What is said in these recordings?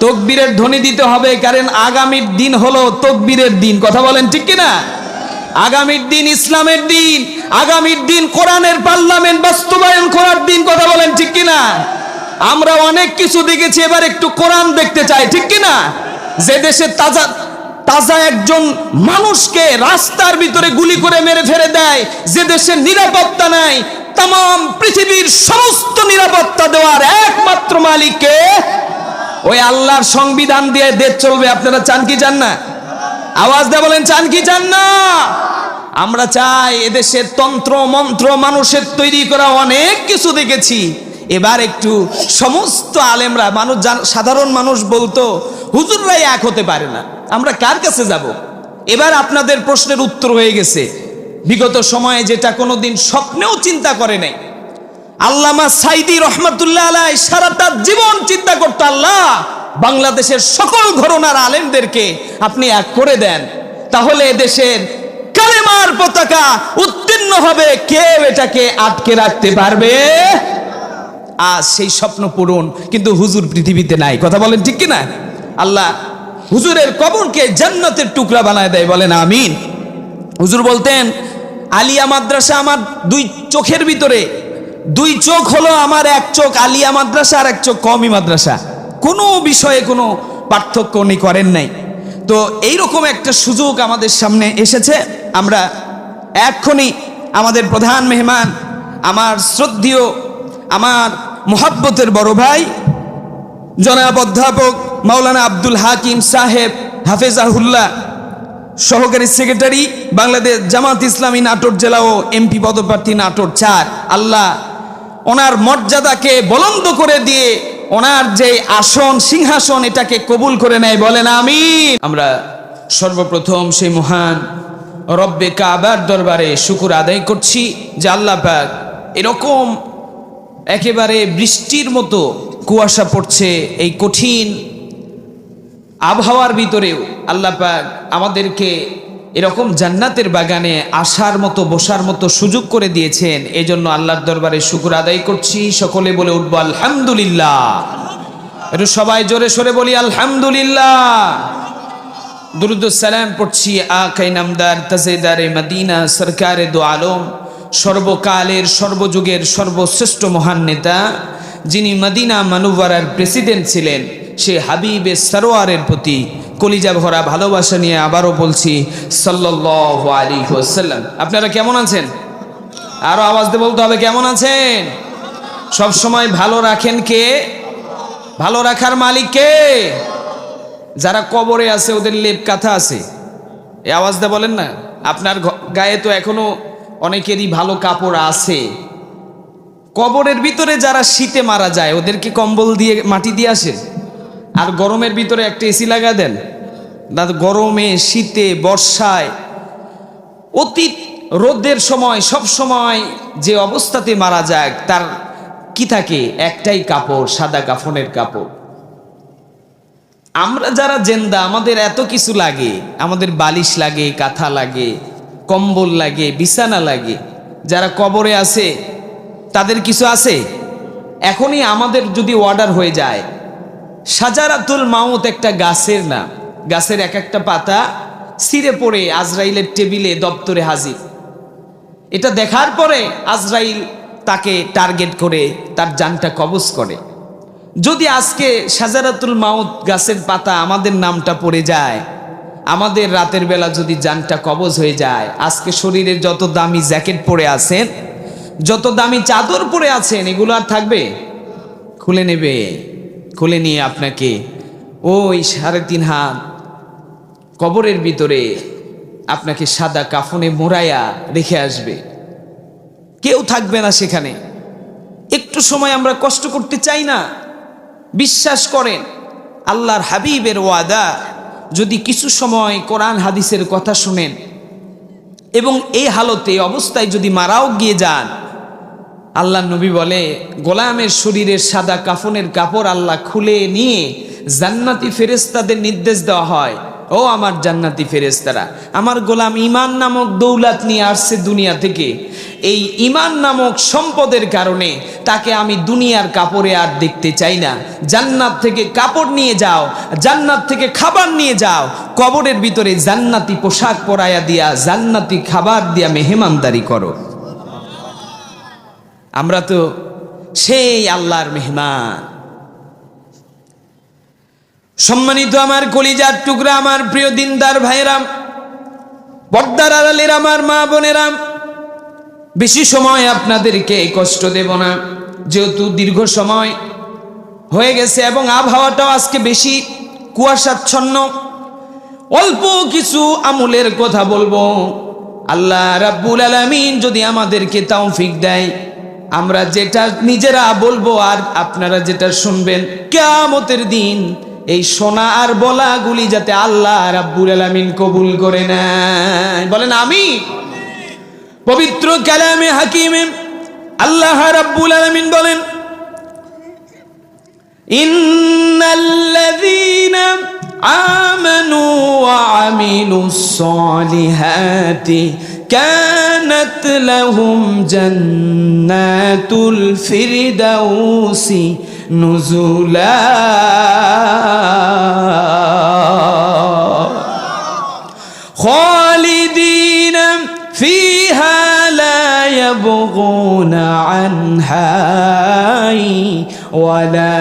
তকবীরের ধ্বনি দিতে হবে, কারণ আগামীর দিন হলো তকবীরের দিন। কথা বলেন ঠিক কিনা? আগামীর দিন ইসলামের দিন, আগামীর দিন কোরআনের পার্লামেন্ট বাস্তবায়ন করার দিন। কথা বলেন ঠিক কিনা? আমরা অনেক কিছু দেখেছি, এবার একটু কোরআন দেখতে চাই, ঠিক কিনা? যে দেশে তাজা তাজা একজন মানুষকে রাস্তার ভিতরে গুলি করে মেরে ফেলে দেয়, যে দেশে নিরাপত্তা নাই, তাম পৃথিবীর সমস্ত নিরাপত্তা দেওয়ার একমাত্র মালিককে, ওই আল্লাহর সংবিধান দিয়ে দেশ চলবে। আপনারা চান কি চান না? আওয়াজ দিয়ে বলেন, চান কি চান না? আমরা চাই এদেশের তন্ত্র মন্ত্র মানুষের তৈরি করা অনেক কিছু দেখেছি, এবার একটু সমস্ত আলেমরা, মানুষ সাধারণ মানুষ বলতো হুজুররাই এক হতে পারে না, আমরা কার কাছে যাব? এবার আপনাদের প্রশ্নের উত্তর হয়ে গেছে। বিগত সময়ে যেটা কোনোদিন স্বপ্নেও চিন্তা করে নাই, আল্লামা সাইদি রহমাতুল্লাহ আলাইহি সারাটা জীবন চিন্তা করতো, আল্লাহ বাংলাদেশের সকল ঘরানার আলেমদেরকে আপনি এক করে দেন, তাহলে এদেশের কালেমার পতাকা উত্তীর্ণ হবে, কেউ এটাকে আটকে রাখতে পারবে। আজ সেই স্বপ্ন পূরণ, কিন্তু হুজুর পৃথিবীতে নাই। কথা বলেন ঠিক কিনা? আল্লাহ হুজুরের কবরকে জান্নাতের টুকরা বানায় দেয়, বলেন আমিন। হুজুর বলতেন, আলিয়া মাদ্রাসা আমার দুই চোখের ভিতরে, দুই চোখ হলো আমার, এক চোখ আলিয়া মাদ্রাসা আর এক চোখ কওমি মাদ্রাসা, কোনো বিষয়ে কোনো পার্থক্য উনি করেন নাই। তো এইরকম একটা সুযোগ আমাদের সামনে এসেছে। আমরা এক্ষুনি আমাদের প্রধান মেহমান, আমার শ্রদ্ধেয়, আমার মোহাব্বতের বড় ভাই জনাব অধ্যাপক মাওলানা আব্দুল হাকিম সাহেব হাফেজাহুল্লাহ, সহকারী সেক্রেটারি বাংলাদেশ জামাত ইসলামী নাটোর জেলা ও এমপি পদপ্রার্থী নাটোর 4, আল্লাহ ওনার মর্যাদাকে বুলন্দ করে দিয়ে ওনার যে আসন সিংহাসন এটাকে কবুল করে নেয়, বলেন আমিন। আমরা সর্বপ্রথম সেই মহান রব্বে কাবার দরবারে শুকর আদায় করছি যে আল্লাহ পাক এরকম একেবারে বৃষ্টির মতো কুয়াশা পড়ছে এই কঠিন আবহাওয়ার ভিতরেও আল্লাহ পাক আমাদেরকে এরকম জান্নাতের বাগানে আসার মতো বসার মতো সুযোগ করে দিয়েছেন। এই জন্য আল্লাহর দরবারে শুকর আদায় করছি। সকলে বলে উঠবো আলহামদুলিল্লাহ। একটু সবাই জোরে সরে বলি আলহামদুলিল্লাহ। দুরুদ সালাম পড়ছি আকাই নামদার তাজেদারে মদিনা সরকারে দো আলম, সর্বকালের সর্বযুগের সর্বশ্রেষ্ঠ মহান নেতা, যিনি মদিনা মানুভারার প্রেসিডেন্ট ছিলেন, সে হাবিবে সরোয়ারের প্রতি কলিজা ভরা ভালোবাসা নিয়ে আবারও বলছি সাল্লাল্লাহু আলাইহি ওয়াসাল্লাম। আপনারা কেমন আছেন? আরো আওয়াজ দিয়ে বলতে হবে, কেমন আছেন? সব সময় ভালো রাখেন কে? ভালো রাখার মালিক কে? যারা কবরে আছে ওদের লেপ কাঁথা আছে, এই আওয়াজ দিয়ে বলেন না। আপনার গায়ে তো এখনো অনেকেরই ভালো কাপড় আছে। কবরের ভিতরে যারা শীতে মারা যায় ওদেরকে কম্বল দিয়ে মাটি দিয়ে আসে, আর গরমের ভিতরে একটা এসি লাগা দেন। গরমে শীতে বর্ষায় অতীত রোদের সময় সব সময় যে অবস্থাতে মারা যায় তার কি থাকে? একটাই কাপড়, সাদা কাফনের কাপড়। আমরা যারা জেন্দা আমাদের এত কিছু লাগে, আমাদের বালিশ লাগে, কাঁথা লাগে, কম্বল লাগে, বিছানা লাগে। যারা কবরে আছে তাদের কিছু আছে? এখনই আমাদের যদি অর্ডার হয়ে যায়, সাজারাতুল মাউত একটা গাছের নাম, গাছের এক একটা পাতা ছিঁড়ে পড়ে আজরাইলের টেবিলে দপ্তরে হাজির। এটা দেখার পরে আজরাইল তাকে টার্গেট করে তার জানটা কবজ করে। যদি আজকে সাজারাতুল মাউত গাছের পাতা আমাদের নামটা পড়ে যায়, আমাদের রাতের বেলা যদি জানটা কবজ হয়ে যায়, আজকে শরীরের যত দামি জ্যাকেট পরে আছেন, যত দামি চাদর পরে আছেন, এগুলো আর থাকবে? খুলে নেবে। খুলে নিয়ে আপনাকে ওই 3.5 হাত কবরের ভিতরে আপনাকে সাদা কাফনে মোড়াইয়া রেখে আসবে। কেউ থাকবে না সেখানে। একটু সময় আমরা কষ্ট করতে চাই না। বিশ্বাস করেন, আল্লাহর হাবিবের ওয়াদা, যদি কিছু সময় কোরআন হাদিসের কথা শুনেন এবং এই হালতে অবস্থায় যদি মারাও গিয়ে যান, আল্লাহ নবী বলে গোলামের শরীরের সাদা কাফনের কাপড় আল্লাহ খুলে নিয়ে জান্নাতি ফেরেশতাদের নির্দেশ দেওয়া হয়, ও আমার জান্নাতি ফেরেশতারা, আমার গোলাম ঈমান নামক দৌলত নিয়ে আসছে দুনিয়া থেকে। এই ঈমান নামক সম্পদের কারণে তাকে আমি দুনিয়ার কাপড়ে আর দেখতে চাই না। জান্নাত থেকে কাপড় নিয়ে যাও, জান্নাত থেকে খাবার নিয়ে যাও, কবরের ভিতরে জান্নাতি পোশাক পরাইয়া দিয়া, জান্নাতি খাবার দিয়া মেহমানদারি করো। আমরা তো সেই আল্লাহর মেহমান। সম্মানিত আমার কলিজার টুকরা, আমার প্রিয় দিনদার ভাইরাম, পর্দার আড়ালের আমার মা বোনেরাম, বেশি সময় আপনাদেরকে কষ্ট দেব না, যেহেতু দীর্ঘ সময় হয়ে গেছে এবং আবহাওয়াটাও আজকে বেশি কুয়াশাচ্ছন্ন। অল্প কিছু আমলের কথা বলবো। আল্লাহ রাব্বুল আলামিন যদি আমাদেরকে তৌফিক দেয়, আমরা যেটা নিজেরা বলবো আর আপনারা যেটা শুনবেন, কিয়ামতের দিন এই শোনা আর বলাগুলি যাতে আল্লাহ রাব্বুল আলামিন কবুল করে নেয়। বলেন আমিন। পবিত্র কালামে হাকিমে আল্লাহ রাব্বুল আলামিন বলেন, ইন্নাল্লাযীনা আমানু ওয়া আমিলুস সালিহাতি কানাত লাহুম জান্নাতুল ফিরদাউসি নুজুলা। খালিদিনা ফিহা লা ইয়াবগুনা আনহা ওয়ালা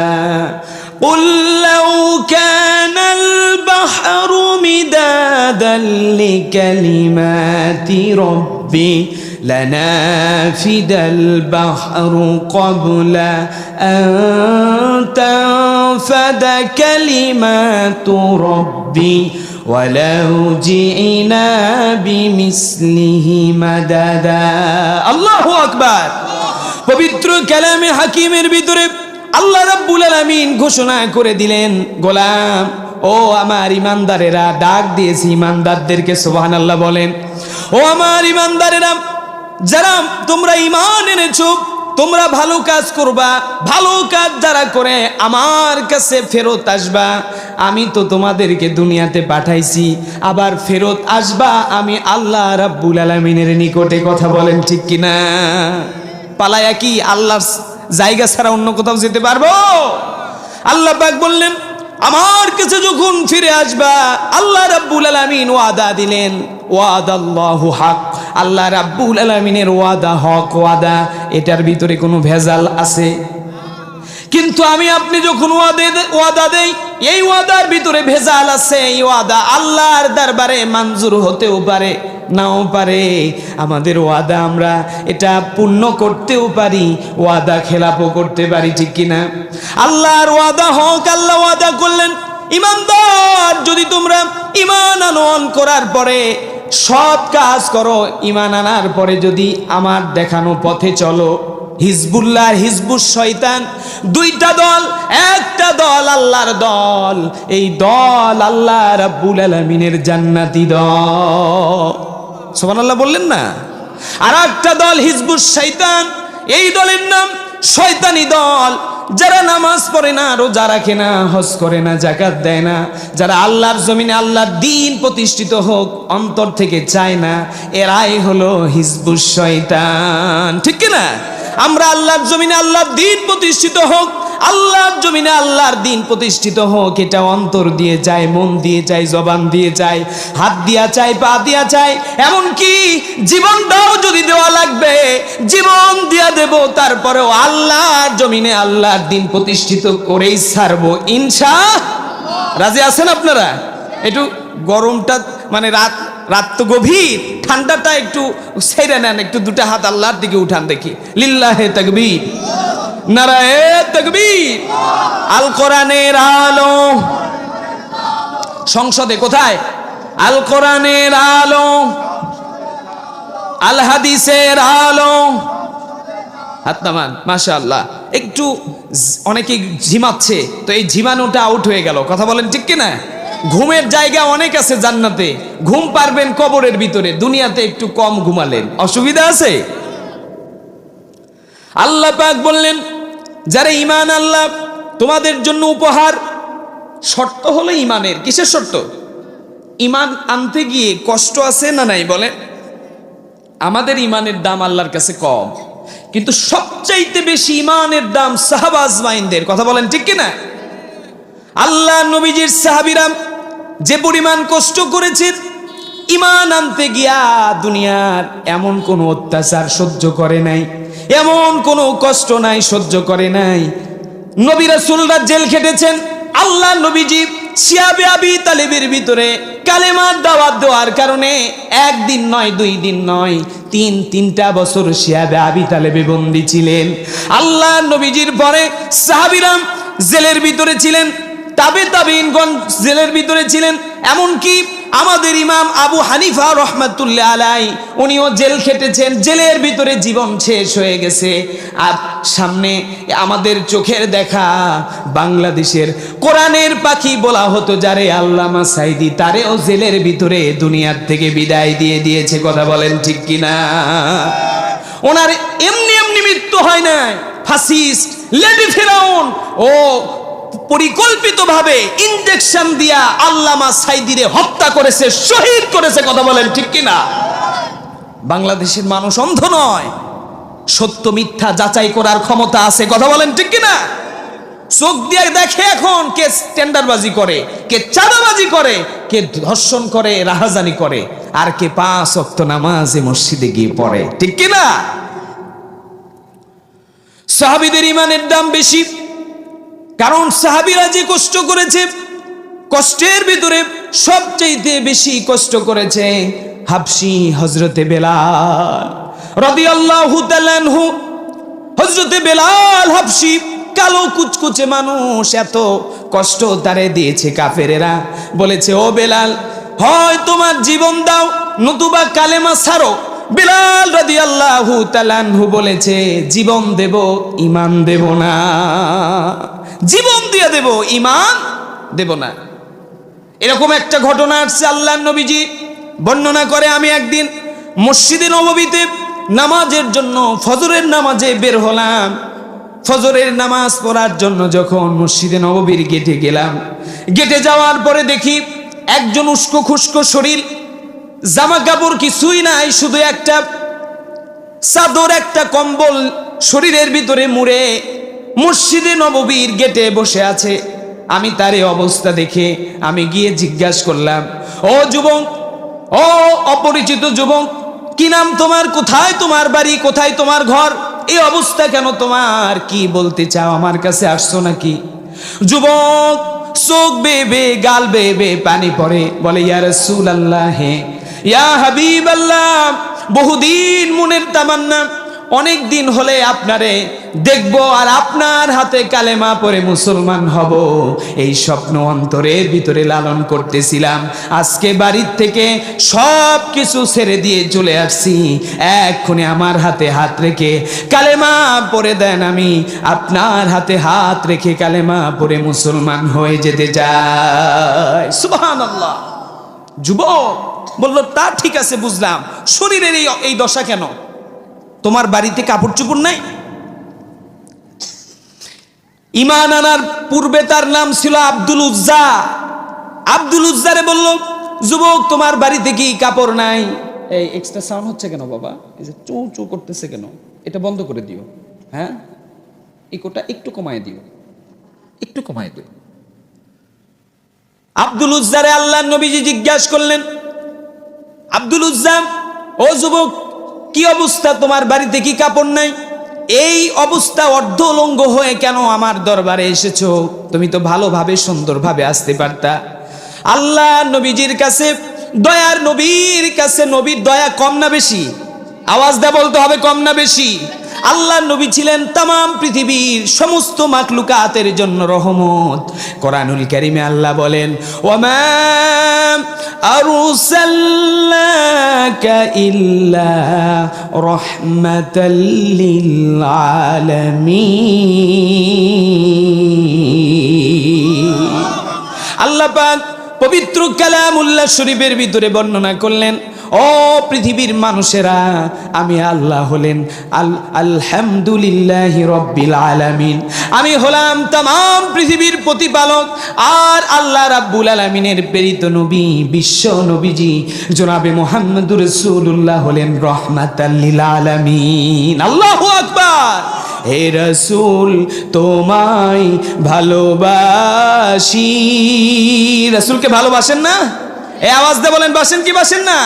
قل لو كان البحر مدادا لكلمات ربي لنافد البحر قبل أن تنفد كلمات ربي ولو جئنا بمثله مددا। الله أكبر। পবিত্র কালামে হাকিমের ভিতরে আল্লাহ রাব্বুল আলামিন ঘোষণা করে দিলেন, গোলাম ও আমার ইমানদারেরা, ডাক দিয়েছি ইমানদারদেরকে, সুবহানাল্লাহ বলেন। ও আমার ইমানদারেরা, যারা তোমরা ঈমান এনেছো, তোমরা ভালো কাজ করবা, ভালো কাজ যারা করে আমার কাছে ফেরত আসবা। আমি তো তোমাদেরকে দুনিয়াতে পাঠাইছি, আবার ফেরত আসবা আমি আল্লাহ রাব্বুল আলামিনের নিকটে। কথা বলেন ঠিক কিনা? পালায়া কি আল্লাহর জায়গা ছাড়া অন্য কোথাও যেতে পারবো? আল্লাহ পাক বললেন, আমার কাছে যখন ফিরে আসবা, আল্লাহ রাব্বুল আলামিন ওয়াদা দিলেন, ওয়াদাল্লাহু হক। আল্লাহ রাব্বুল আলামিনের ওয়াদা হক ওয়াদা, এটার ভিতরে কোনো ভেজাল আছে? কিন্তু আমি আপনি যখন ওয়াদা দেই, এই ওয়াদার ভিতরে ভেজাল আছে। এই ওয়াদা আল্লাহর দরবারে মঞ্জুর হতেও পারে, নাও পারে। আমাদের ওয়াদা আমরা এটা পূর্ণ করতেও পারি, ওয়াদা খেলাপও করতে পারি, ঠিক কিনা? আল্লাহর ওয়াদা হক। আল্লাহ ওয়াদা করলেন, ইমানদার যদি তোমরা ঈমান আনয়ন করার পরে সৎ কাজ করো, ঈমান আনার পরে যদি আমার দেখানো পথে চলো, হিজবুল্লাহ আর হিজবুশ শয়তান দুইটা দল, একটা দল আল্লাহর দল, এই দল আল্লাহ রাব্বুল আলামিনের জান্নাতি দল। সুবহানাল্লাহ বললেন না? আর একটা দল হিজবুশ শয়তান, এই দলের নাম শয়তানি দল। যারা নামাজ পড়ে না, রোজা রাখে না, হজ করে না, যাকাত দেয় না, যারা আল্লাহর জমিনে আল্লাহর দ্বীন প্রতিষ্ঠিত হোক অন্তর থেকে চায় না, এরাই হলো হিজবুশ শয়তান, ঠিক কিনা? আমরা আল্লাহর জমিনে আল্লাহর দ্বীন প্রতিষ্ঠিত হোক, আল্লাহর জমিনে আল্লাহর দ্বীন প্রতিষ্ঠিত হোক, এটা অন্তর দিয়ে চাই, মন দিয়ে চাই, জবান দিয়ে চাই, হাত দিয়া চাই, পা দিয়া চাই, এমনকি জীবনটাও যদি দেওয়া লাগবে জীবন দিয়া দেব, তারপরেও আল্লাহর জমিনে আল্লাহর দ্বীন প্রতিষ্ঠিত করেই ছাড়বো ইনশাআল্লাহ। রাজি আছেন আপনারা? একটু গরমটা মানে রাত তো গভীর, ঠান্ডাটা একটু ছেড়ে নেন, একটু দুটা হাত আল্লাহর দিকে উঠান দেখি। লিল্লাহে তাকবীর, নারায়ে তাকবীর। আল কোরআনের আলো সংসদে কোথায়? আল কোরআনের আলো, আল হাদিসের আলো। হাত নামান। মাশাআল্লাহ। একটু অনেকে ঝিমাচ্ছে, তো এই ঝিমানোটা আউট হয়ে গেল। কথা বলেন ঠিক কিনা? ঘুমের জায়গা অনেক আছে জান্নাতে, ঘুম পারবেন কবরের ভিতরে, দুনিয়াতে একটু কম ঘুমালেন, অসুবিধা আছে? আল্লাহ পাক বললেন, যারা ঈমান আল্লাহ তোমাদের জন্য উপহার। শর্ত হলো ঈমানের। কিসের শর্ত? ইমান আনতে গিয়ে কষ্ট আছে না নাই বলে? আমাদের ইমানের দাম আল্লাহর কাছে কম, কিন্তু সবচাইতে বেশি ইমানের দাম সাহাবা আজমাইনদের। কথা বলেন ঠিক কিনা? আল্লাহ নবীজির সাহাবীরা যে পরিমাণ কষ্ট করেছে ইমান আনতে গিয়া, দুনিয়ার এমন কোনো অত্যাচার সহ্য করে নাই, এমন কোনো কষ্ট নাই সহ্য করে নাই। নবী রাসূলরা জেল খেটেছেন, আল্লাহ নবীজি শিয়াবে আবি তালেবের ভিতরে কালেমার দাওয়াত দেওয়ার কারণে একদিন নয়, 2 দিন নয়, 3টা বছর শিয়াবে আবি তালেবে বন্দী ছিলেন। আল্লাহ নবীজির পরে সাহাবীরা জেলের ভিতরে ছিলেন, তাবেঈনগণ জেলের ভিতরে ছিলেন। এমনকি আমাদের ইমাম আবু হানিফা রহমাতুল্লাহ আলাই উনিও জেল খেটেছেন, জেলের ভিতরে জীবন শেষ হয়ে গেছে। আর সামনে আমাদের চোখের দেখা বাংলাদেশের কোরআনের পাখি বলা হতো যারে আল্লামা সাইদি, তারেও জেলের ভিতরে দুনিয়ার থেকে বিদায় দিয়ে দিয়েছে। কথা বলেন ঠিক কিনা? ওনার এমনি এমনি মৃত্যু হয় না, ফাসিস্ট লেডি ফেরাউন ও পরিকল্পিতভাবে ইনজেকশন দিয়া আল্লামা সাইদিরে হত্যা করেছে, শহীদ করেছে। কথা বলেন ঠিক কিনা? বাংলাদেশের মানুষ অন্ধ নয়, সত্য মিথ্যা যাচাই করার ক্ষমতা আছে। কথা বলেন ঠিক কিনা? চোখ দিয়ে দেখে এখন কে টেন্ডারবাজি করে, কে চাঁদাবাজি করে, কে ধর্ষণ করে, রাহাজানি করে, আর কে 5 ওয়াক্ত নামাজে মসজিদে গিয়ে পড়ে। ঠিক কিনা? সাহাবীদের ইমানের দাম বেশি, কারণ সাহাবীরা যে কষ্ট করেছে, কষ্টের ভিতরে সবচেয়ে বেশি কষ্ট করেছে হাবশী হযরতে বেলাল রাদিয়াল্লাহু তাআলা আনহু। হযরতে বেলাল হাবশী কালো কুচকুচে মানুষ, এত কষ্ট তারে দিয়েছে কাফেরেরা। বলেছে, ও বেলাল, হয় তোমার জীবন দাও নতুবা কালেমা ছাড়ো। বেলাল রাদিয়াল্লাহু তাআলা আনহু বলেছে, জীবন দেব, ঈমান দেব না। জীবন দিয়ে দেব, ঈমান দেব না। এরকম একটা ঘটনা আসছে, আল্লাহর নবীজি বর্ণনা করে, আমি একদিন মসজিদে নববীতে নামাজের জন্য ফজরের নামাজে বের হলাম। ফজরের নামাজ পড়ার জন্য যখন মসজিদে নববীর গেটে গেলাম, গেটে যাওয়ার পরে দেখি একজন উস্কো খুস্কো শরীর, জামা কাপড় কিছুই নাই, শুধু একটা চাদর, একটা কম্বল শরীরের ভিতরে মুড়ে মসজিদে নববীর গেটে বসে আছে। আমি তার এই অবস্থা দেখে আমি গিয়ে জিজ্ঞাসা করলাম, ও যুবক, ও অপরিচিত যুবক, কি নাম তোমার? কোথায় তোমার বাড়ি? কোথায় তোমার ঘর? এই অবস্থা কেন তোমার? কি বলতে চাও? আমার কাছে আসছো নাকি? যুবক চোখ বেবে, গাল বেবে পানি পড়ে, বলে, ইয়া রাসূলুল্লাহ, ইয়া হাবিবাল্লাহ, বহুদিন মনের তামান্না, অনেক দিন হলে আপনারে দেখবো আর আপনার হাতে কালেমা পড়ে মুসলমান হব, এই স্বপ্ন অন্তরের ভিতরে লালন করতেছিলাম। আজকে বাড়ির থেকে সব কিছু ছেড়ে দিয়ে চলে আসছি, এক্ষুনি আমার হাতে হাত রেখে কালেমা পড়ে দেন, আমি আপনার হাতে হাত রেখে কালেমা পড়ে মুসলমান হয়ে যেতে চাই। সুবহানাল্লাহ। যুবক বলল, তা ঠিক আছে, বুঝলাম, শরীরের এই দশা কেন? তোমার বাড়িতে কাপড় চোপড় নাই? ঈমান আনার পূর্বে তার নাম ছিল আব্দুল উজ্জা। আব্দুল উজ্জারে বলল, যুবক তোমার বাড়িতে কি কাপড় নাই? এই এক্সট্রা সাউন্ড হচ্ছে কেন বাবা? এই যে চৌ চৌ করতেছে কেন? এটা বন্ধ করে দিও। হ্যাঁ, ইকোটা একটু কমায় দিও, একটু কমায় দিও। আব্দুল উজ্জারে আল্লাহর নবীজি জিজ্ঞাসা করলেন, আব্দুল উজ্জা, ও যুবক, কি অবস্থা? তোমার বাড়িতে কি কাপড় নাই? এই অবস্থা অর্ধলঙ্গ হয়ে কেন আমার দরবারে এসেছো? তুমি তো ভালোভাবে সুন্দরভাবে আসতে পারতা। আল্লাহ নবীজির কাছে, দয়ার নবীর কাছে, নবীর দয়া কম না বেশি? আওয়াজ দা বলতে হবে, কম না বেশি? আল্লাহ নবী ছিলেন তামাম পৃথিবীর সমস্ত মাখলুকাতের জন্য রহমত। কোরআনুল কারীমে আল্লাহ বলেন, ওয়ামা আরসালনাকা ইল্লা রাহমাতাল লিল আলামিন। আল্লাহ পাক পবিত্র কালামুল্লাহ শরীফের ভিতরে বর্ণনা করলেন, ও পৃথিবীর মানুষেরা, আমি আল্লাহ হলেন আলহামদুলিল্লাহি রাব্বিল আলামিন, আমি হলাম तमाम পৃথিবীর প্রতিপালক। আর আল্লাহ রাব্বুল আলামিনের প্রেরিত নবী, বিশ্ব নবীজি জনাবে মুহাম্মদুর রাসূলুল্লাহ হলেন রাহমাতাল লিল আলামিন। আল্লাহু আকবার। হে রাসূল তোমায় ভালোবাসি। রাসূলকে ভালোবাসেন না? এই আওয়াজ দিয়ে বলেন, বাসেন কি বাসেন না?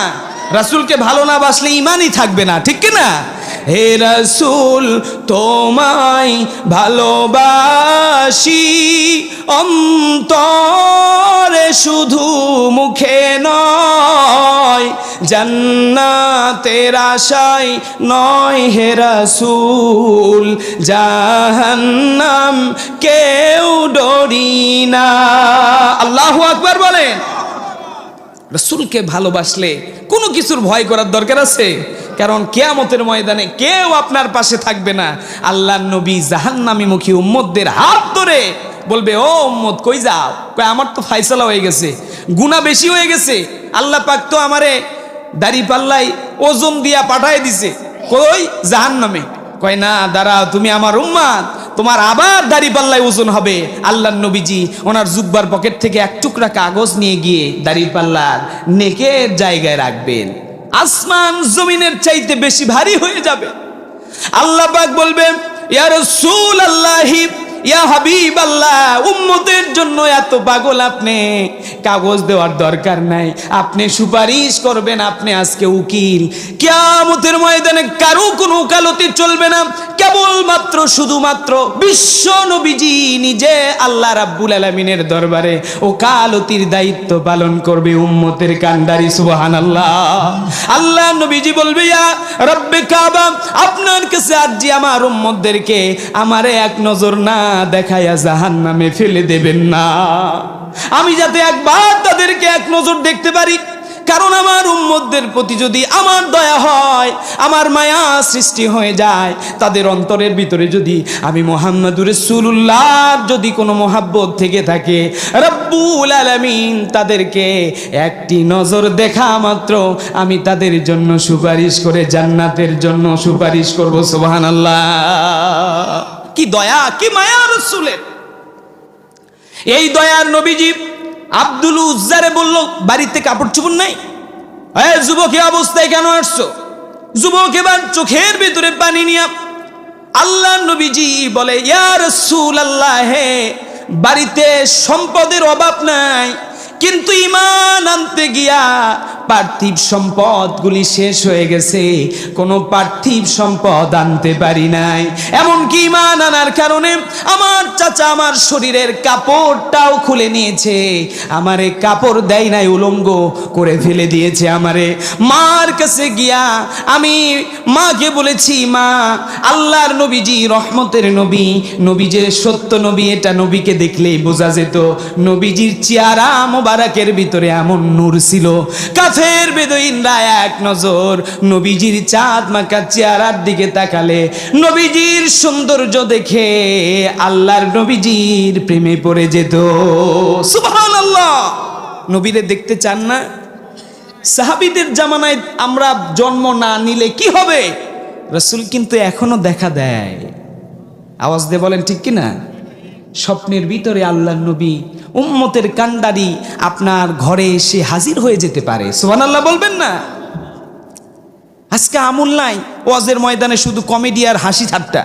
রাসূলকে ভালো না বাসলে ঈমানই থাকবে না, ঠিক কি না? হে রাসূল তোমায় ভালোবাসি, অন্তরে শুধু মুখে নয়, জান্নাতের আশায় নয় হে রাসূল, জাহান্নাম কেউ ডরি না। আল্লাহু আকবার বলেন। রাসূলকে ভালোবাসলে কোনো কিছুর ভয় করার দরকার আছে? কারণ কিয়ামতের ময়দানে কেউ আপনার পাশে থাকবে না। আল্লাহর নবী জাহান্নামী মুখী উম্মতদের হাত ধরে বলবে, ও উম্মত কই যাও? কয় আমার তো ফায়সালা হয়ে গেছে, গুনাহ বেশি হয়ে গেছে, আল্লাহ পাক তো আমারে দাড়ি পাল্লাই ওজন দিয়া পাঠায় দিছে, কই জাহান্নামে। কয় না, দাঁড়াও, তুমি আমার উম্মত, তোমার আবার দাড়ি পাল্লায় ওজন হবে। আল্লাহর নবীজি ওনার জুব্বার পকেট থেকে এক টুকরা কাগজ নিয়ে গিয়ে দাড়ি পাল্লার নেকের জায়গায় রাখবেন, আসমান জমিনের চাইতে বেশি ভারী হয়ে যাবে। আল্লাহ পাক বলবেন, ইয়া রাসূলুল্লাহি, ইয়া হাবিবাল্লাহ, উম্মতের জন্য এত পাগল আপনি, কাগজ দেওয়ার দরকার নাই, আপনি সুপারিশ করবেন, আপনি আজকে উকিল। কিয়ামতের ময়দানে কারো কোনো ওকালতি চলবে না, কেবলমাত্র শুধুমাত্র বিশ্ব নবীজি নিজে আল্লাহ রাব্বুল আলামিনের দরবারে ওকালতির দায়িত্ব পালন করবে উম্মতের কান্ডারি। সুবহানাল্লাহ। আল্লাহ নবীজি বলবে, ইয়া রব্বে কাবা, আপনার কাছে আরজি আমার উম্মতদেরকে আমারে এক নজর না দেখায়া জাহান্নামে ফেলে দেবেন না, আমি যাতে একবার তাদেরকে এক নজর দেখতে পারি। কারণ আমার উম্মতদের প্রতি যদি আমার দয়া হয়, আমার মায়া সৃষ্টি হয়ে যায়, তাদের অন্তরের ভিতরে যদি আমি মুহাম্মদুর রাসূলুল্লাহর যদি কোনো মহাব্বত থেকে থাকে, রব্বুল আলামিন তাদেরকে একটি নজর দেখা মাত্র আমি তাদের জন্য সুপারিশ করে জান্নাতের জন্য সুপারিশ করব। সুবহানাল্লাহ। কি দয়া, কি মায়া রাসূলের। এই দয়ার নবীজি আব্দুল উজ্জারে বলল, বাড়িতে কাপড় চোপড় নাই, যুবক এই অবস্থায় কেন আসছো? যুবক এবার চোখের ভিতরে পানি নিয়ে আল্লাহ নবীজি বলে, ইয়া রাসূলুল্লাহ, হে বাড়িতে সম্পদের অভাব নাই, কিন্তু ঈমান আনতে গিয়া পার্থিব সম্পদগুলি শেষ হয়ে গেছে, কোনো পার্থিব সম্পদ আনতে পারি নাই। এমনকি ঈমান আনার কারণে আমার চাচা আমার শরীরের কাপড়টাও খুলে নিয়েছে, আমারে কাপড় দেয় নাই, উলঙ্গ করে ফেলে দিয়েছে আমারে। মার কাছে গিয়া আমি মাকে বলেছি, মা, আল্লাহর নবীজি রহমতের নবী, নবীজির সত্য নবী, এটা নবীকে দেখলেই বোঝা যেত। নবীজির চেহারা মোবারকের ভিতরে এমন নূর ছিল, কাফের বেদুইনরা এক নজর নবীজির চাঁদ মাখা চেহারার দিকে তাকালে নবীজির সৌন্দর্য দেখে আল্লাহর নবীজির প্রেমে পড়ে যেত। সুবহানাল্লাহ। নবীরে দেখতে চান না? সাহাবীদের জামানায় আমরা জন্ম না নিলে কি হবে? রাসূল কিন্তু এখনো দেখা দেয়। আওয়াজ দিয়ে বলেন ঠিক কি না? স্বপ্নের ভিতরে আল্লাহর নবী উম্মতের কান্ডারি আপনার ঘরে এসে হাজির হয়ে যেতে পারে। সুবহানাল্লাহ বলবেন না? আজকে আমল নাই, ওয়াজের ময়দানে শুধু কমেডি আর হাসি ঠাট্টা।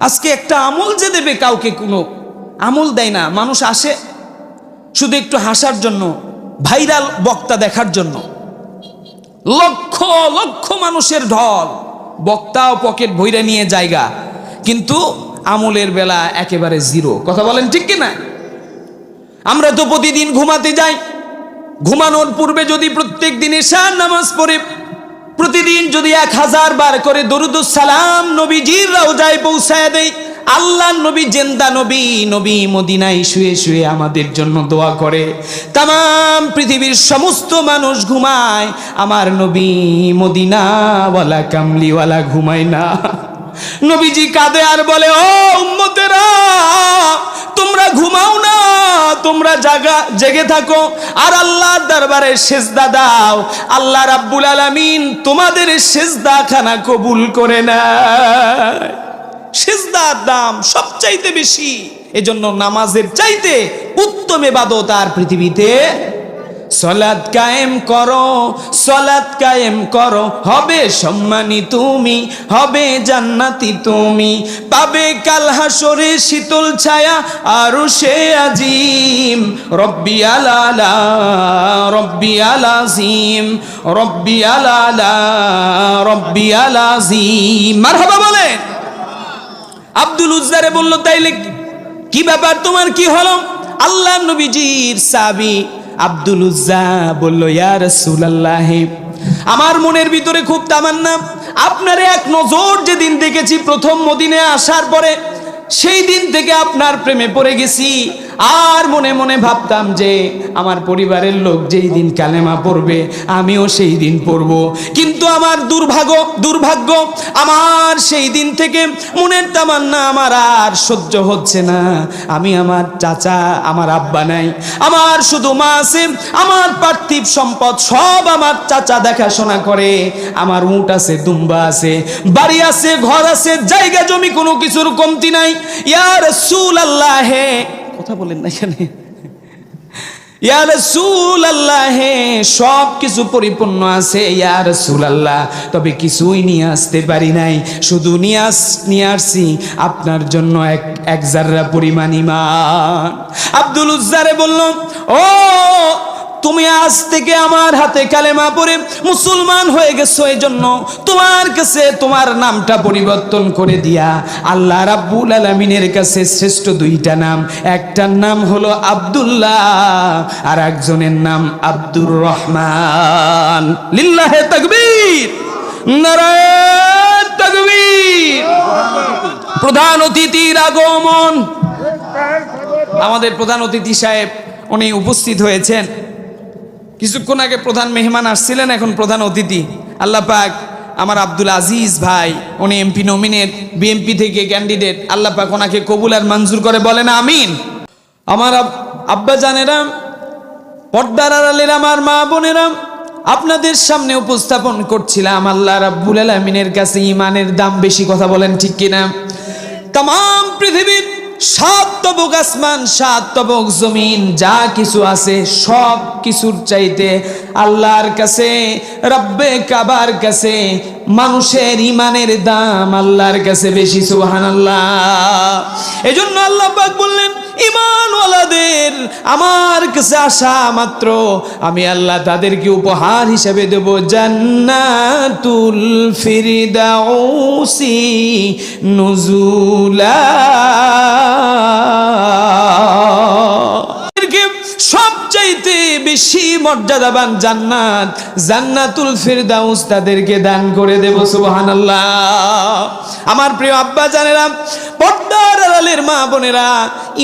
আজকে একটা আমল যে দেবে, কাউকে কোনো আমল দেয় না। মানুষ আসে শুধু একটু হাসার জন্য, ভাইরাল বক্তা দেখার জন্য। লক্ষ লক্ষ মানুষের ঢল, বক্তাও পকেট ভইরা নিয়ে জায়গা, কিন্তু আমলের বেলা একেবারে জিরো। কথা বলেন ঠিক কি না? আমরা তো প্রতিদিন ঘুমাতে যাই, ঘুমানোর পূর্বে যদি প্রত্যেক দিন ইশার নামাজ পড়ে প্রতিদিন যদি 1000 বার করে দরুদুস সালাম নবীজির রওজায় পৌঁছায় দেই, আল্লাহ নবী জেন্দা নবী, নবী মদিনায় শুয়ে শুয়ে আমাদের জন্য দোয়া করে। তাম পৃথিবীর সমস্ত মানুষ ঘুমায়, আমার নবী মদিনাওয়ালা কামলিওয়ালা ঘুমায় না। নবীজি কাঁদে আর বলে, ও উম্মতেরা, তোমরা ঘুমাও না, তোমরা তোমরা জেগে থাকো আর আল্লাহর দরবারে সিজদা দাও, আল্লাহ রাব্বুল আলামিন তোমাদের সিজদা খানা কবুল করে নেয়। সিজদার দাম সবচাইতে বেশি, এজন্য নামাজের চাইতে উত্তম ইবাদত আর পৃথিবীতে। সালাত কায়েম করো, সালাত কায়েম করো, হবে সম্মানী তুমি, হবে জান্নাতি তুমি, পাবে কাল হাসরে শীতল ছায়া আরশে আজিম। রব্বি আলালা রব্বি আলাজিম রব্বি আলালা রব্বি আলাজিম। মারহাবা বলেন। আব্দুল উজ্জারে বলল, তাইলে কি ব্যাপার, তোমার কি হলো? আল্লাহ নবীজির সাহাবী আব্দুল উজ্জা বলল, ইয়া রাসূলুল্লাহ, আমার মনের ভিতরে খুব তামান্না, আপনার এক নজর যেদিন দেখেছি প্রথম মদিনায় আসার পরে, সেই দিন থেকে আপনার প্রেমে পড়ে গেছি। আর মনে মনে ভাবতাম যে আমার পরিবারের লোক যেই দিন কালেমা পড়বে আমিও সেই দিন পড়ব, কিন্তু আমার দুর্ভাগ্য আমার সেই দিন থেকে মনের তামান্না আমার আর সহ্য হচ্ছে না। আমি আমার চাচা, আমার আব্বা নাই, আমার শুধু মা আছে, আমার পার্থিব সম্পদ সব আমার চাচা দেখাশোনা করে, আমার উট আছে, দুম্বা আছে, বাড়ি আছে, ঘর আছে, জায়গা জমি কোনো কিছুর কমতি নাই। ইয়া রাসূলুল্লাহ, কথা বলেন না এখানে, ইয়া রাসূলুল্লাহ, সব কিছু পরিপূর্ণ আছে ইয়া রাসূলুল্লাহ, তবে কিছুই নিয়ে আসতে পারি নাই, শুধু নিয়ে আসছি আপনার জন্য এক জাররা পরিমাণ ঈমান। আব্দুল উজ্জারে বলল, ও তুমি আজ থেকে আমার হাতে কালেমা পড়ে মুসলমান হয়ে গেছো, এই জন্য তোমার কাছে তোমার নামটা পরিবর্তন করে দিয়া আল্লাহ রাব্বুল আলামিনের কাছে শ্রেষ্ঠ দুইটা নাম, একটার নাম হলো আব্দুল্লাহ আর একজনের নাম আব্দুর রহমান। লিল্লাহে তাকবীর, নারায়ে তাকবীর। প্রধান অতিথির আগমন। আমাদের প্রধান অতিথি সাহেব উনি উপস্থিত হয়েছেন। কিছুক্ষণ আগে প্রধান মেহমান আসছিলেন, এখন প্রধান অতিথি। আল্লাহ পাক আমার আব্দুল আজিজ ভাই, উনি এমপি নমিনেট, বিএমপি থেকে ক্যান্ডিডেট, আল্লাহ পাক ওনাকে কবুল আর মঞ্জুর করে, বলেন আমিন। আমার আব্বা জানেরা, পর্দার আড়ালের আমার মা বোনেরা, আপনাদের সামনে উপস্থাপন করছিলাম আল্লাহ রাব্বুল আলামিনের কাছে ঈমানের দাম বেশি, কথা বলেন ঠিক কিনা? তাম পৃথিবীর 7 তবক আসমান, 7 তবক জমিন, যা কিছু আছে সব কিছুর চাইতে আল্লাহর কাছে, রব্বে কাবার কাছে মানুষের ঈমানের দাম আল্লাহর কাছে বেশি। সুবহানাল্লাহ। এজন্য আল্লাহ পাক বললেন, ঈমানওয়ালাদের আমার কাছে আসা মাত্র আমি আল্লাহ তাদেরকে উপহার হিসেবে দেব জান্নাতুল ফিরদাউসি নুজুলা। সবচাইতে বেশি মর্যাদাবান জান্নাত, জান্নাতুল ফিরদাউস তাদেরকে দান করে দেব। সুবহানাল্লাহ। আমার প্রিয় আব্বা জানেরা, পর্দার আড়ালের মা বোনেরা,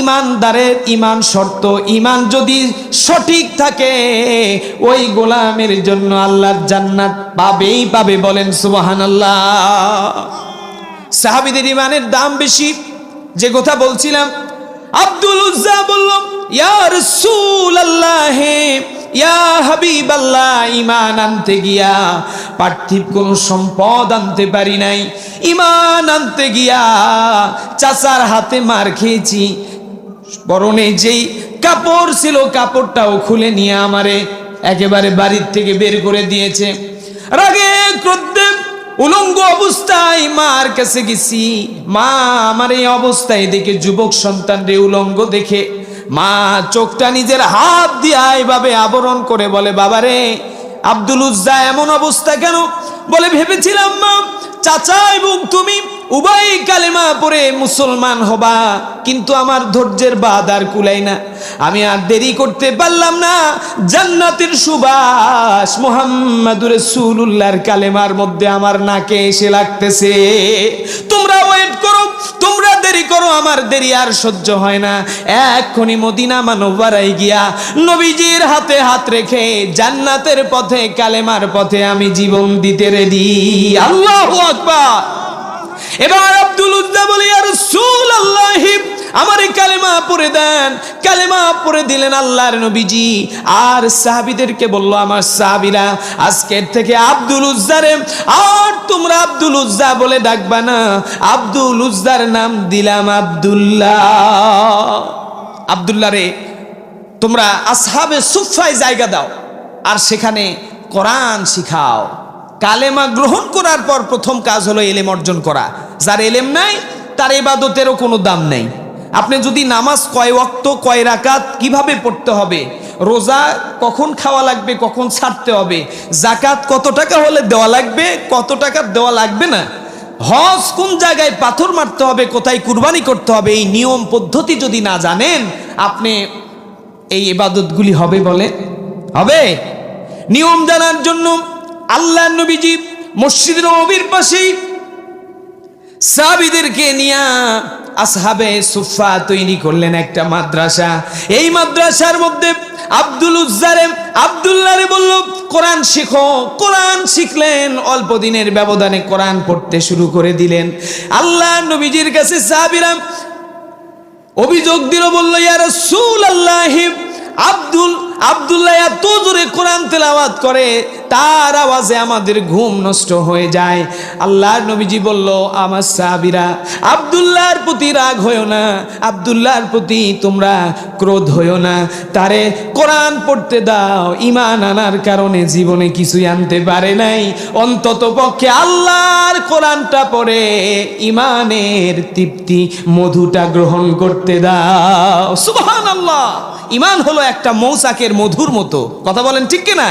ঈমানদারের ঈমান শর্ত, ঈমান যদি সঠিক থাকে ওই গোলামের জন্য আল্লাহর জান্নাত পাবেই পাবে, বলেন সুবহানাল্লাহ। সাহাবীদের ঈমানের দাম বেশি, যে কথা বলছিলাম। আব্দুল উজ্জা বলল, ইয়া রাসূলুল্লাহ, ইয়া হাবিবাল্লাহ, ঈমান আনতে গিয়া পার্থিব কোন সম্পদ আনতে পারি নাই, ঈমান আনতে গিয়া চাচার হাতে মার খেয়েছি, পরনে যেই কাপড় ছিল কাপড়টাও খুলে নিয়ে আমারে একেবারে বাড়ির থেকে বের করে দিয়েছে। রাগে ক্রোধে উলঙ্গ অবস্থায় মার কাছে গেছি, মা আমার এই অবস্থায় দেখে, যুবক সন্তান রে উলঙ্গ দেখে মা চোখটা নিজের হাত দিয়ে এইভাবে আবরণ করে বলে, বাবারে আব্দুল উজ্জা এমন অবস্থা কেন? বলে, ভেবেছিলাম মা চাচা এবং তুমি উভয় কালেমা পড়ে মুসলমান হবা, কিন্তু আমার ধৈর্যের বাঁধ আর কুলাই না, আমি আর দেরি করতে পারলাম না। জান্নাতের সুবাস মুহাম্মাদুর রাসূলুল্লাহর কালেমার মধ্যে আমার নাকে এসে লাগতেছে। তোমরা ওয়েট করো, তোমরা দেরি করো, আমার দেরি আর সহ্য হয় না। এক্ষুনি মদিনা মুনাওয়ারায় গিয়া নবীজির হাতে হাত রেখে জান্নাতের পথে, কালেমার পথে আমি জীবন দিতে রেডি। আল্লাহু আকবার। এবার আব্দুল উজ্জা বলে, ইয়া রাসূলুল্লাহ, আমারে কালেমা পড়ে দেন। কালেমা পড়ে দিলেন আল্লাহর নবীজি। আর সাহাবীদেরকে বলল, আমার সাহাবীরা আজকের থেকে আব্দুল উজ্জারে আর তোমরা আব্দুল উজ্জা বলে ডাকবা না, আব্দুল উজ্জার নাম দিলাম আব্দুল্লাহ। আব্দুল্লাহ রে তোমরা আসহাবে সুফায় জায়গা দাও আর সেখানে কোরআন শিখাও। কালেমা গ্রহণ করার পর প্রথম কাজ হলো ইলম অর্জন করা। যার ইলম নাই তার ইবাদতেরও কোনো দাম নেই। আপনি যদি নামাজ কয় ওয়াক্ত কয় রাকাত কিভাবে পড়তে হবে, রোজা কখন খাওয়া লাগবে কখন ছাড়তে হবে, জাকাত কত টাকা হলে দেওয়া লাগবে কত টাকা দেওয়া লাগবে না, হজ কোন জায়গায় পাথর মারতে হবে কোথায় কুরবানি করতে হবে, এই নিয়ম পদ্ধতি যদি না জানেন আপনি এই ইবাদতগুলি হবে বলে হবে? নিয়ম জানার জন্য আল্লাহর নবীজি মসজিদ নববীর পাশেই সাহাবীদেরকে নিয়ে আসহাবে সুফা তৈরি করলেন একটা মাদ্রাসা। এই মাদ্রাসার মধ্যে আব্দুল উজ্জারে আব্দুল্লাহরে বলল কোরআন শিখো। কোরআন শিখলেন, অল্প দিনের ব্যবধানে কোরআন পড়তে শুরু করে দিলেন। আল্লাহর নবীজির কাছে সাহাবীরা অভিযোগ দিল, বলল ইয়া রাসূলুল্লাহ, আব্দুল্লাহ এত জোরে কোরআন তেলাওয়াত করে তার আওয়াজে আমাদের ঘুম নষ্ট হয়ে যায়। আল্লাহর নবীজি বলল, আমার সাহাবীরা আব্দুল্লাহর প্রতি রাগ হয়ো না, আব্দুল্লাহর প্রতি তোমরা ক্রোধ হয়ো না, তারে কোরআন পড়তে দাও। ঈমান আনার কারণে জীবনে কিছুই আনতে পারে নাই, অন্তত পক্ষে আল্লাহর কোরআনটা পড়ে ঈমানের তৃপ্তি মধুটা গ্রহণ করতে দাও। সুবহানাল্লাহ। ঈমান হলো একটা মৌচাকের মধুর মতো। কথা বলেন ঠিক কিনা?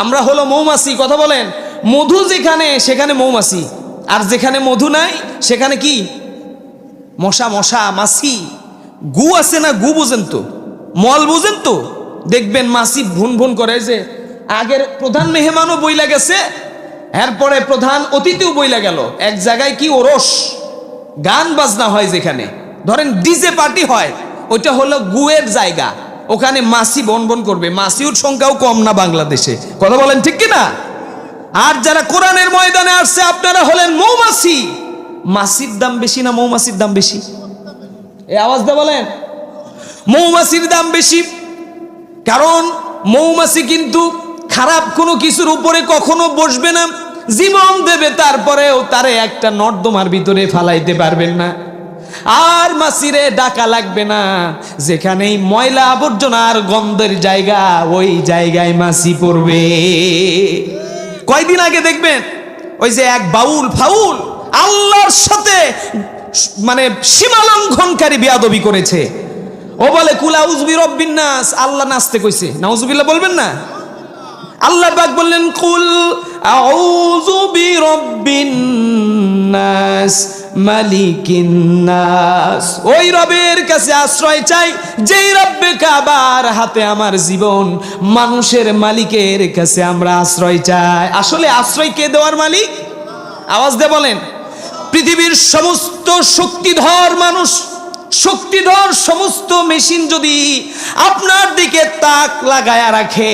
আমরা হলো মৌমাছি। কথা বলেন, মধু যেখানে সেখানে মৌমাছি, আর যেখানে মধু নাই সেখানে কি মশা, মশা মাছি। গু আছে না, গু বোঝেন তো, মল বোঝেন তো, দেখবেন মাছি ভুন ভুন করে। যে আগের প্রধান মেহমানও বইলা গেছে, এরপরে প্রধান অতিথিও বইলা গেল। এক জায়গায় কি ওরস গান বাজনা হয়, যেখানে ধরেন ডিজে পার্টি হয়, ওইটা হলো গুয়ের জায়গা, ওখানে মাছি বনবন করবে। মাছির সংখ্যাও কম না বাংলাদেশে। কথা বলেন ঠিক কিনা? আর যারা কোরআনের ময়দানে আসছে আপনারা হলেন মৌমাছি। মাছির দাম বেশি না মৌমাছির দাম বেশি? এই আওয়াজ দিয়ে বলেন। মৌমাছির দাম বেশি, কারণ মৌমাছি কিন্তু খারাপ কোনো কিছুর উপরে কখনো বসবে না, জীবন দেবে, তারপরেও তারে একটা নর্দমার ভিতরে ফালাইতে পারবেন না। আর মাছিরে ডাকা লাগবে না, যেখানেই ময়লা আবর্জনার গন্ধের জায়গা ওই জায়গায় মাছি পড়বে। কয়দিন আগে দেখবেন ওই যে এক বাউল ফাউল আল্লাহর সাথে মানে সীমা লঙ্ঘনকারী বেয়াদবি করেছে। ও বলে কুল আউযু বিরাব্বিন নাস, আল্লাহ নাচতে কইছে, নাউজুবিল্লাহ বলবেন না? আল্লাহ পাক বললেন কুল আউযু বিরাব্বিন নাস মালিকিন নাস, ওই রবের কাছে আশ্রয় চাই যেই রব্বে কাবার হাতে আমার জীবন, মানুষের মালিকের কাছে আমরা আশ্রয় চাই। আসলে আশ্রয় কে দেওয়ার মালিক? আওয়াজ দিয়ে বলেন। পৃথিবীর সমস্ত শক্তিধর মানুষ, শক্তিধর সমস্ত মেশিন যদি আপনার দিকে তাক লাগায়া রাখে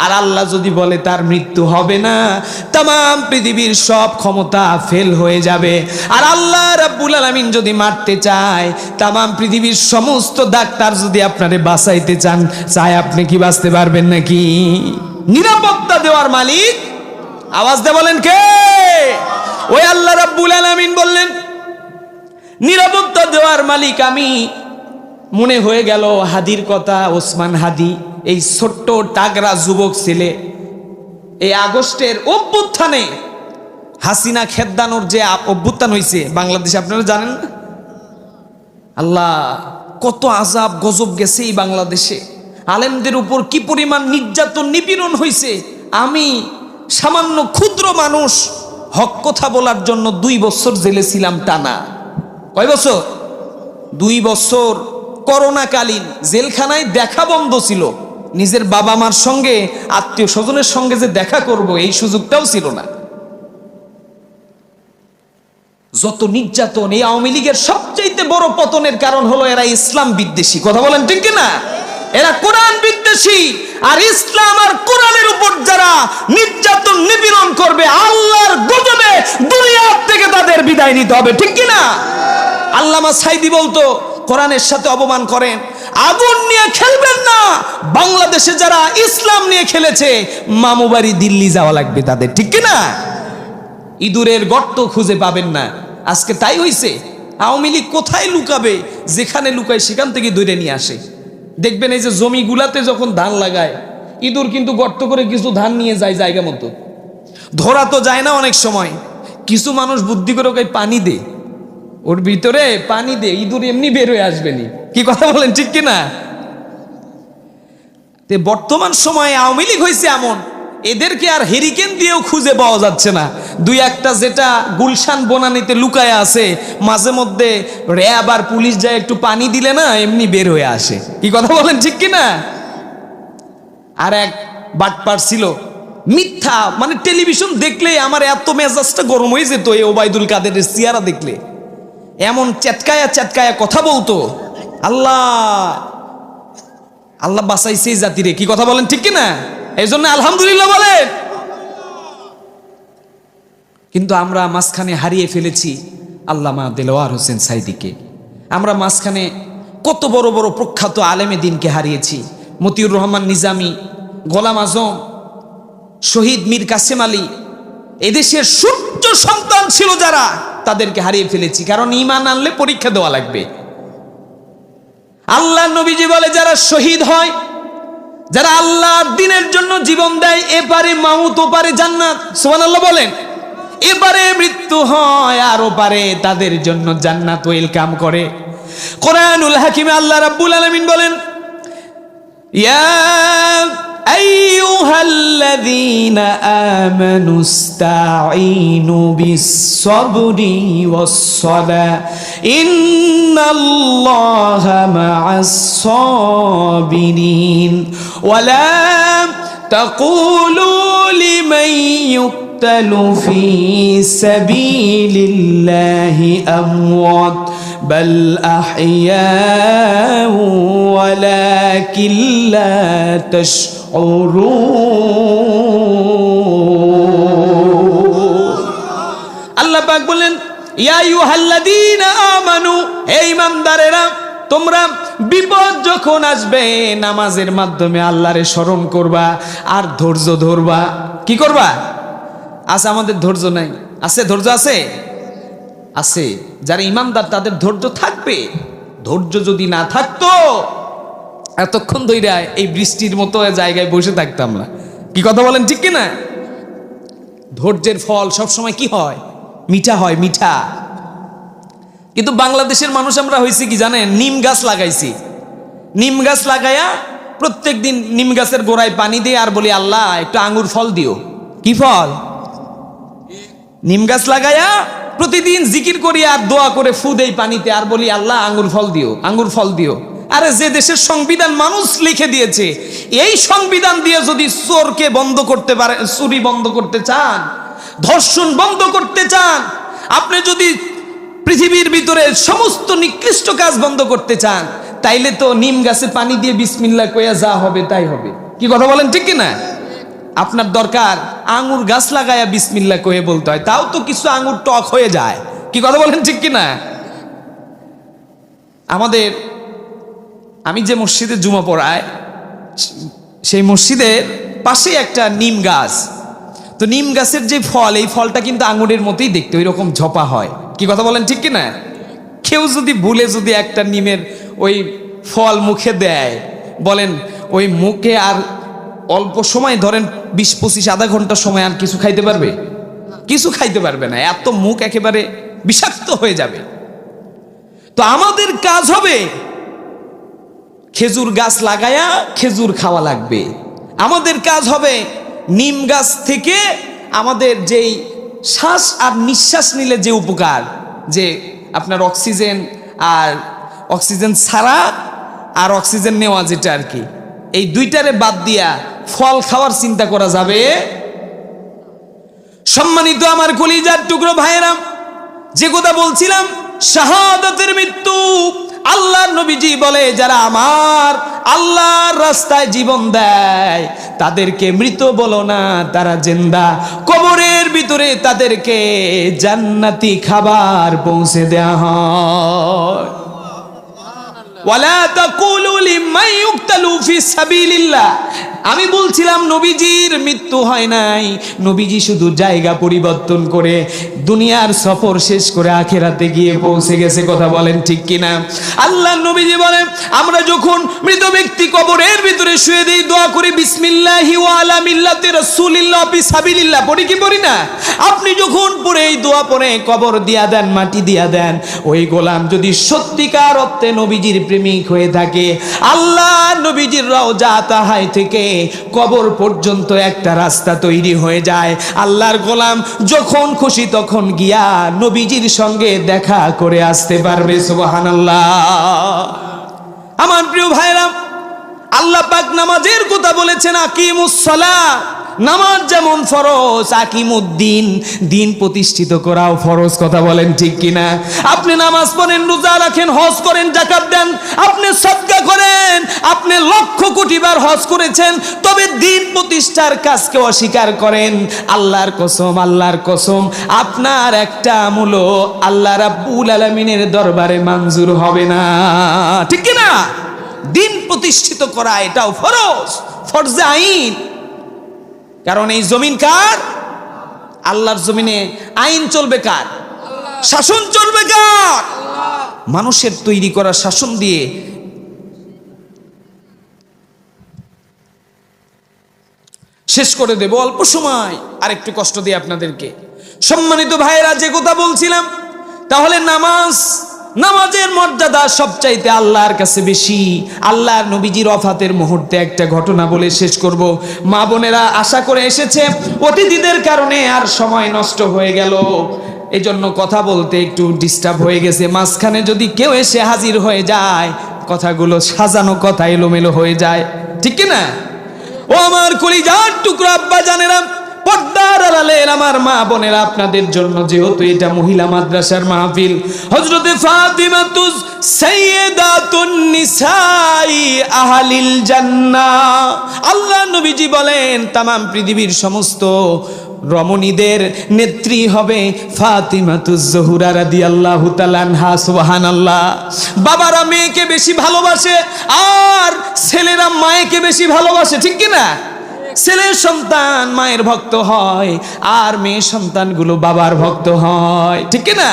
আর আল্লাহ যদি বলে তার মৃত্যু হবে না, তাম পৃথিবীর সব ক্ষমতা ফেল হয়ে যাবে। আর আল্লাহ রাব্বুল আলামিন যদি মারতে চায়, তাম পৃথিবীর সমস্ত ডাক্তার যদি আপনারে বাঁচাইতে চায়, আপনি কি বাঁচতে পারবেন নাকি? নিরাপত্তা দেওয়ার মালিক আওয়াজ দিয়ে বলেন কে? ওই আল্লাহ রাব্বুল আলামিন বললেন নিরাপত্তা দেওয়ার মালিক আমি। মনে হয়ে গেল হাদির কথা, ওসমান হাদি, এই ছোট্ট টাগরা যুবক ছেলে, এই আগস্টের অভ্যুত্থানে হাসিনা খেদানোর যে অভ্যুত্থান হয়েছে বাংলাদেশে, আপনারা জানেন না? আল্লাহ, কত আযাব গজব গেছে এই বাংলাদেশে, আলেমদের উপর কি পরিমাণ নির্যাতন নিপীড়ন হয়েছে। আমি সামান্য ক্ষুদ্র মানুষ, হক কথা বলার জন্য 2 বছর জেলে ছিলাম টানা। কয় বছর? 2 বছর। করোনাকালীন জেলখানায় দেখা বন্ধ ছিল, নিজের বাবা মার সঙ্গে আত্মীয় স্বজনের সঙ্গে যে দেখা করব এই সুযোগটাও ছিল না। যত নির্যাতন, এই আওয়ামী লীগের সবচেয়ে বড় পতনের কারণ হলো এরা ইসলাম বিদ্বেষী। কথা বলেন ঠিক কিনা? এরা কোরআন বিদ্বেষী। আর ইসলাম আর কোরআনের উপর যারা নির্যাতন নিপীড়ন করবে, আল্লাহর গজবে দুনিয়া থেকে তাদের বিদায় নিতে হবে। ঠিক কিনা? আল্লামা সাইদি বলতো, কোরআনের সাথে অপমান করেন। আগুন নিয়ে খেলবেন না। বাংলাদেশে যারা ইসলাম নিয়ে খেলেছে, মামু বাড়ি দিল্লি যাওয়া লাগবে তাদের, ঠিক কিনা? ইঁদুরের গর্ত খুঁজে পাবেন না। আজকে তাই হইছে। আওয়ামী লীগ কোথায় লুকাবে? যেখানে লুকায় সেখান থেকে ধরে নিয়ে আসে। দেখবেন এই যে জমিগুলাতে যখন ধান লাগায়, ইঁদুর কিন্তু গর্ত করে কিছু ধান নিয়ে যায় জায়গা মতো। ধরা তো যায় না অনেক সময়। কিছু মানুষ বুদ্ধি করে ওকে পানি দে, ওর ভিতরে পানি দে, ইঁদুর এমনি বের হয়ে আসবেনি। কি কথা বলেন, ঠিক কিনা? বর্তমান সময়ে আওয়ামী লীগ হয়েছে এমন, এদেরকে আর হেরিকেন দিয়েও খুঁজে পাওয়া যাচ্ছে না। দুই একটা যেটা গুলশান বনানীতে লুকায় আছে, মাঝে মধ্যে র্যাব আর পুলিশ যায় একটু পানি দিলে না এমনি বের হয়ে আসে। কি কথা বলেন, ঠিক কিনা? আর এক বাটপার ছিল, মিথ্যা, মানে টেলিভিশন দেখলে আমার এত মেজাজটা গরম হয়ে যেত। এই ওবায়দুল কাদেরের চেহারা দেখলে এমন চেটকায়া চেটকায়া কথা বলতো। আল্লাহ আল্লাহ বাঁচাইছে এই জাতিরে। কি কথা বলেন, ঠিক কিনা? এই জন্য আলহামদুলিল্লাহ বলেন। কিন্তু আমরা মাঝখানে হারিয়ে ফেলেছি আল্লামা দেলোয়ার হোসেন সাইদিকে। আমরা মাঝখানে কত বড় বড় প্রখ্যাত আলেমে দিনকে হারিয়েছি। মতিউর রহমান নিজামী, গোলাম আজম, শহীদ মীর কাসেম আলী, এদেশের সূর্য সন্তান ছিল যারা, তাদেরকে হারিয়ে ফেলেছি। কারণ ঈমান আনলে পরীক্ষা দেওয়া লাগবে। আল্লাহ নবীজি বলে, যারা শহীদ হয়, যারা আল্লাহর দ্বীনের জন্য জীবন দেয়, এপারে মাউত ওপারে জান্নাত। সুবহানাল্লাহ বলেন। এপারে মৃত্যু হয় আর ওপারে তাদের জন্য জান্নাত ওয়েলকাম করে। কোরআনুল হাকিমে আল্লাহ রাব্বুল আলামিন বলেন, ইয়া আইয়ুহাল্লাযীনা আমানুস্তাঈনু বিস-সাবরি ওয়াস-সালাহ ইন্নাল্লাহা মা'আস-সাবিরিন ওয়া লা তাকুলু লিমান ইউক্তালু ফী সাবিলিল্লাহি আমওয়াত بل أحياء ولكن لا تشعرون আল্লাহ পাক বলেন, ইয়া আইয়ুহাল্লাযীনা আমানু, হে ঈমানদারেরা, তোমরা বিপদ যখন আসবে নামাজের মাধ্যমে আল্লাহরে স্মরণ করবা আর ধৈর্য ধরবা। কি করবা? আছে আমাদের ধৈর্য নাই? আছে ধৈর্য? আছে আছে। যারা ইমানদার তাদের ধৈর্য থাকবে। ধৈর্য যদি না থাকতো এতক্ষণ ধরে এই বৃষ্টির মতো জায়গায় বসে থাকতাম না। কি কথা বলেন, ঠিক কিনা? ধৈর্যের ফল সবসময় কি হয়? মিঠা হয়, মিঠা। কিন্তু বাংলাদেশের মানুষ আমরা হয়েছি কি জানেন? নিম গাছ লাগাইছি। নিম গাছ লাগায়া প্রত্যেক দিন নিম গাছের গোড়ায় পানি দিয়ে আর বলি, আল্লাহ একটু আঙ্গুর ফল দিও। কি ফল? নিম গাছ লাগায়া প্রতিদিন জিকির করি আর দোয়া করে ফু দেই পানিতে আর বলি, আল্লাহ আঙ্গুর ফল দিও, আঙ্গুর ফল দিও। আরে যে দেশের সংবিধান মানুষ লিখে দিয়েছে, এই সংবিধান দিয়ে যদি চোরকে বন্ধ করতে পারে, চুরি বন্ধ করতে চান, ধর্ষণ বন্ধ করতে চান, আপনি যদি পৃথিবীর ভিতরে সমস্ত নিকৃষ্ট কাজ বন্ধ করতে চান, তাইলে তো নিম গাছে পানি দিয়ে বিসমিল্লাহ কইয়া যা হবে তাই হবে। কি কথা বলেন, ঠিক কিনা? আপনার দরকার আঙ্গুর গাছ লাগায়া বিসমিল্লাহ কয়ে বলতে হয়, তাও তো কিছু আঙ্গুর টক হয়ে যায়। কি কথা বলেন, ঠিক কিনা? আমাদের, আমি যে মসজিদে জুমা পড়ায়, সেই মসজিদের পাশে একটা নিম গাছ। তো নিম গাছের যে ফল, এই ফলটা কিন্তু আঙ্গুরের মতোই দেখতে, ওই রকম ঝোপা হয়। কি কথা বলেন, ঠিক কিনা? কেউ যদি ভুলে যদি একটা নিমের ওই ফল মুখে দেয়, বলেন ওই মুখে আর অল্প সময়, ধরেন 20-25 আধা ঘন্টা সময় আর কিছু খাইতে পারবে? কিছু খাইতে পারবে না, এত মুখ একেবারে বিষাক্ত হয়ে যাবে। তো আমাদের কাজ হবে খেজুর গাছ লাগায়া খেজুর খাওয়া লাগবে। আমাদের কাজ হবে নিম গাছ থেকে আমাদের যেই শ্বাস আর নিঃশ্বাস নিলে যে উপকার, যে আপনার অক্সিজেন আর অক্সিজেন ছাড়া আর অক্সিজেন নেওয়া, যেটা আর কি, এই দুইটারে বাদ দিয়া ফল খাওয়ার চিন্তা করা যাবে? সম্মানিত আমার কলিজার টুকরো ভাইয়েরা, যে কথা বলছিলাম শাহাদাতের মৃত্যু, আল্লাহর নবীজি বলে, যারা আমার আল্লাহর রাস্তায় জীবন দেয় তাদেরকে মৃত বলো না, তারা জিন্দা। কবরের ভিতরে তাদেরকে জান্নাতি খাবার পৌঁছে দেয়া হয়। ওয়ালা তাকুলু লিমান ইউকতালু ফি সাবিলিল্লাহ। আমি বলছিলাম নবীজির মৃত্যু হয় নাই, নবীজি শুধু জায়গা পরিবর্তন করে দুনিয়ার সফর শেষ করে আখিরাতে গিয়ে পৌঁছে গেছে। কথা বলেন ঠিক কিনা? আল্লাহ নবীজি বলেন, আমরা যখন মৃত ব্যক্তি কবরের ভিতরে শুয়ে দেই, দোয়া করি বিসমিল্লাহি ওয়া আলা মিল্লাতি রাসূলিল্লাহ ফি সাবিলিল্লাহ, পড়ি কি পড়ি না? আপনি যখন পড়ে এই দোয়া পড়ে কবর দিয়া দেন, মাটি দিয়া দেন, ওই গোলাম যদি সত্যিকার অর্থে নবীজির প্রেমিক হয়ে থাকে, আল্লাহ নবীজির রওজা তাহাই থেকে কবর পর্যন্ত একটা রাস্তা তৈরি হয়ে যায়। আল্লাহর গোলাম যখন খুশি তখন গিয়া নবীজির সঙ্গে দেখা করে আসতে পারবে। সুবহানাল্লাহ। আমার প্রিয় ভাইরা, আল্লাহ পাক নামাজের কথা বলেছেন, আকিমুস সালাহ, নামাজ যেমন ফরজ, আকিমুদ্দিন, দিন প্রতিষ্ঠিত করাও ফরজ। কথা বলেন ঠিক কিনা? আপনি নামাজ পড়েন, রোজা রাখেন, হজ করেন, যাকাত দেন, আপনি সদকা করেন, আপনি লক্ষ কোটি বার হজ করেছেন, তবে দিন প্রতিষ্ঠার কাজকে অস্বীকার করেন, আল্লাহর কসম, আল্লাহর কসম, আপনার একটা আমলও আল্লাহ রাব্বুল আলামিনের দরবারে মঞ্জুর হবে না। ঠিক কিনা? দিন প্রতিষ্ঠিত করা এটাও ফরজ, ফরজে আইন। কারণ এই জমিন কার? আল্লাহর জমিনে আইন চলবে কার? শাসন চলবে কার? মানুষের তৈরি করা শাসন দিয়ে শেষ করে দেব অল্প সময়। আর একটু কষ্ট দিয়ে আপনাদেরকে। সম্মানিত ভাইয়েরা, যে কথা বলছিলাম, তাহলে নামাজের মর্যাদা সবচাইতে আল্লাহর কাছে বেশি। আল্লাহর নবীজির ওফাতের মুহূর্তে একটা ঘটনা বলে শেষ করব। মা বোনেরা আশা করে এসেছে, অতিথিদের কারণে আর সময় নষ্ট হয়ে গেল, এজন্য কথা বলতে একটু ডিস্টার্ব হয়ে গেছে। মাঝখানে যদি কেউ এসে হাজির হয়ে যায়, কথাগুলো সাজানো কথা এলোমেলো হয়ে যায়। ঠিক কিনা? ও আমার কলিজার টুকরো আব্বা জানেরা, পর্দার আড়ালের আমার মা বোনেরা, আপনাদের জন্য যেহেতু এটা মহিলা মাদ্রাসার মাহফিল, হযরতে ফাতিমাতুস সাইয়্যিদাতুন নিসাই আহলিল জান্নাহ, আল্লাহ নবীজি বলেন তামাম পৃথিবীর সমস্ত রমণীদের নেত্রী হবে ফাতিমাতুজ জোহরা রাদিয়াল্লাহু তাআলা আনহা। সুবহানাল্লাহ। বাবারা মেয়েকে বেশি ভালোবাসে আর ছেলেরা মায়েকে বেশি ভালোবাসে। ঠিক কি না? ছেলের সন্তান মায়ের ভক্ত হয় আর মেয়ে সন্তানগুলো বাবার ভক্ত হয়। ঠিক কি না?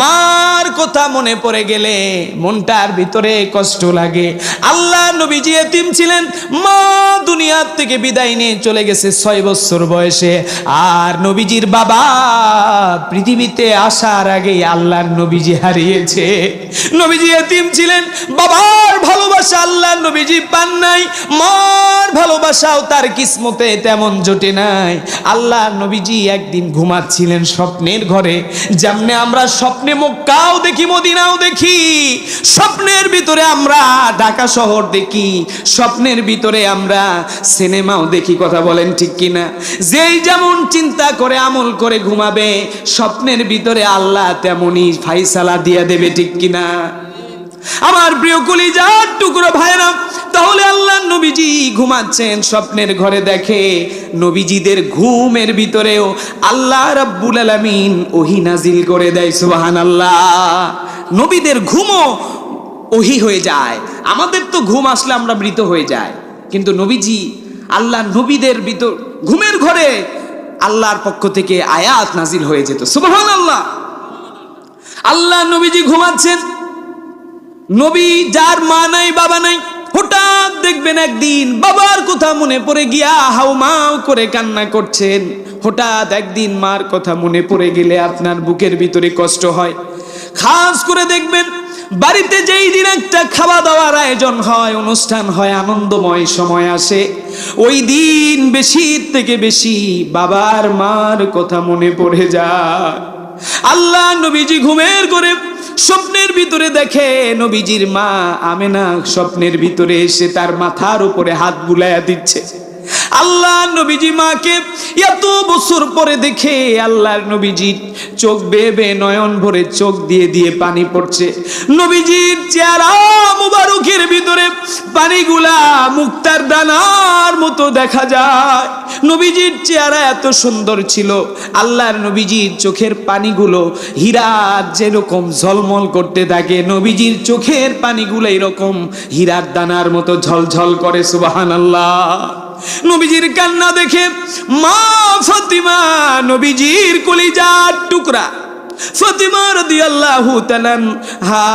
মার কথা মনে পড়ে গেলে মনটার ভিতরে কষ্ট লাগে। আল্লাহ নবীজি এতিম ছিলেন, মা দুনিয়ার থেকে বিদায় নিয়ে চলে গেছে 6 বছর বয়সে। আর নবীজির বাবা পৃথিবীতে আসার আগেই আল্লাহর নবীজি হারিয়েছে। নবীজি এতিম ছিলেন, বাবার ভালোবাসা আল্লাহর নবীজি পান নাই, মার ভালোবাসাও তার কিসমতে তেমন জোটে নাই। আল্লাহর নবীজি একদিন ঘুমাচ্ছিলেন স্বপ্নের ঘরে। যেমনে আমরা স্বপ্নে মক্কাও দেখি, মদিনাও দেখি, স্বপ্নের ভিতরে আমরা ঢাকা শহর দেখি, স্বপ্নের ভিতরে আমরা সিনেমাও দেখি। কথা বলেন ঠিক কিনা? যেই যেমন চিন্তা করে আমল করে ঘুমাবে, স্বপ্নের ভিতরে আল্লাহ তেমনই ফাইসালা দিয়ে দেবে। ঠিক কিনা? আমার প্রিয় কলিজার টুকরো ভাইরা, তাহলে আল্লাহ নবীজি ঘুমাচ্ছেন, স্বপ্নের ঘরে দেখে নবীজিদের ঘুমের ভিতরেও আল্লাহ রাব্বুল আলামিন ওহী নাজিল করে দেয়। সুবহানাল্লাহ। নবীদের ঘুমও ওহী হয়ে যায়। আমাদের তো ঘুম আসলে আমরা মৃত হয়ে যাই, কিন্তু নবীজি, আল্লাহ নবীদের ভিতর ঘুমের ঘরে আল্লাহর পক্ষ থেকে আয়াত নাজিল হয়ে যেত। সুবহানাল্লাহ। আল্লাহ নবীজি ঘুমাচ্ছেন, নবী যার মা নাই বাবা নাই, হঠাৎ দেখবেন একদিন বাবার কথা মনে পড়ে গিয়া হাউমাউ করে কান্না করছেন। হঠাৎ একদিন মার কথা মনে পড়ে গেলে আপনার বুকের ভিতরে কষ্ট হয়। খাস করে দেখবেন বাড়িতে যেই দিন একটা খাওয়া দাওয়ার আয়োজন হয়, অনুষ্ঠান হয়, আনন্দময় সময় আসে, ওই দিন বেশি থেকে বেশি বাবার মার কথা মনে পড়ে যায়। আল্লাহ নবীজি ঘুমের ঘরে স্বপ্নের ভিতরে দেখে নবীজির মা আমেনা স্বপ্নের ভিতরে এসে তার মাথার উপরে হাত বুলাইয়া দিচ্ছে। আল্লাহ নবীজি মাকে এত বছর পরে দেখে আল্লাহর নবীজি চোখ বেয়ে বেয়ে নয়ন ভরে চোখ দিয়ে দিয়ে পানি পড়ছে। নবীজির চেহারা মুবারকের ভিতরে পানিগুলা মুক্তার দানার মতো দেখা যায়। নবীজির চেহারা এত সুন্দর ছিল, আল্লাহর নবীজির চোখের পানিগুলো হীরা যেরকম ঝলমল করতে থাকে, নবীজির চোখের পানিগুলো এরকম হীরার দানার মতো ঝলঝল করে। সুবহানাল্লাহ। নবীজির কান্না দেখে মা ফাতিমা, নবীজির কলিজার টুকরা ফাতিমা রাদিয়াল্লাহু তাআলা হা,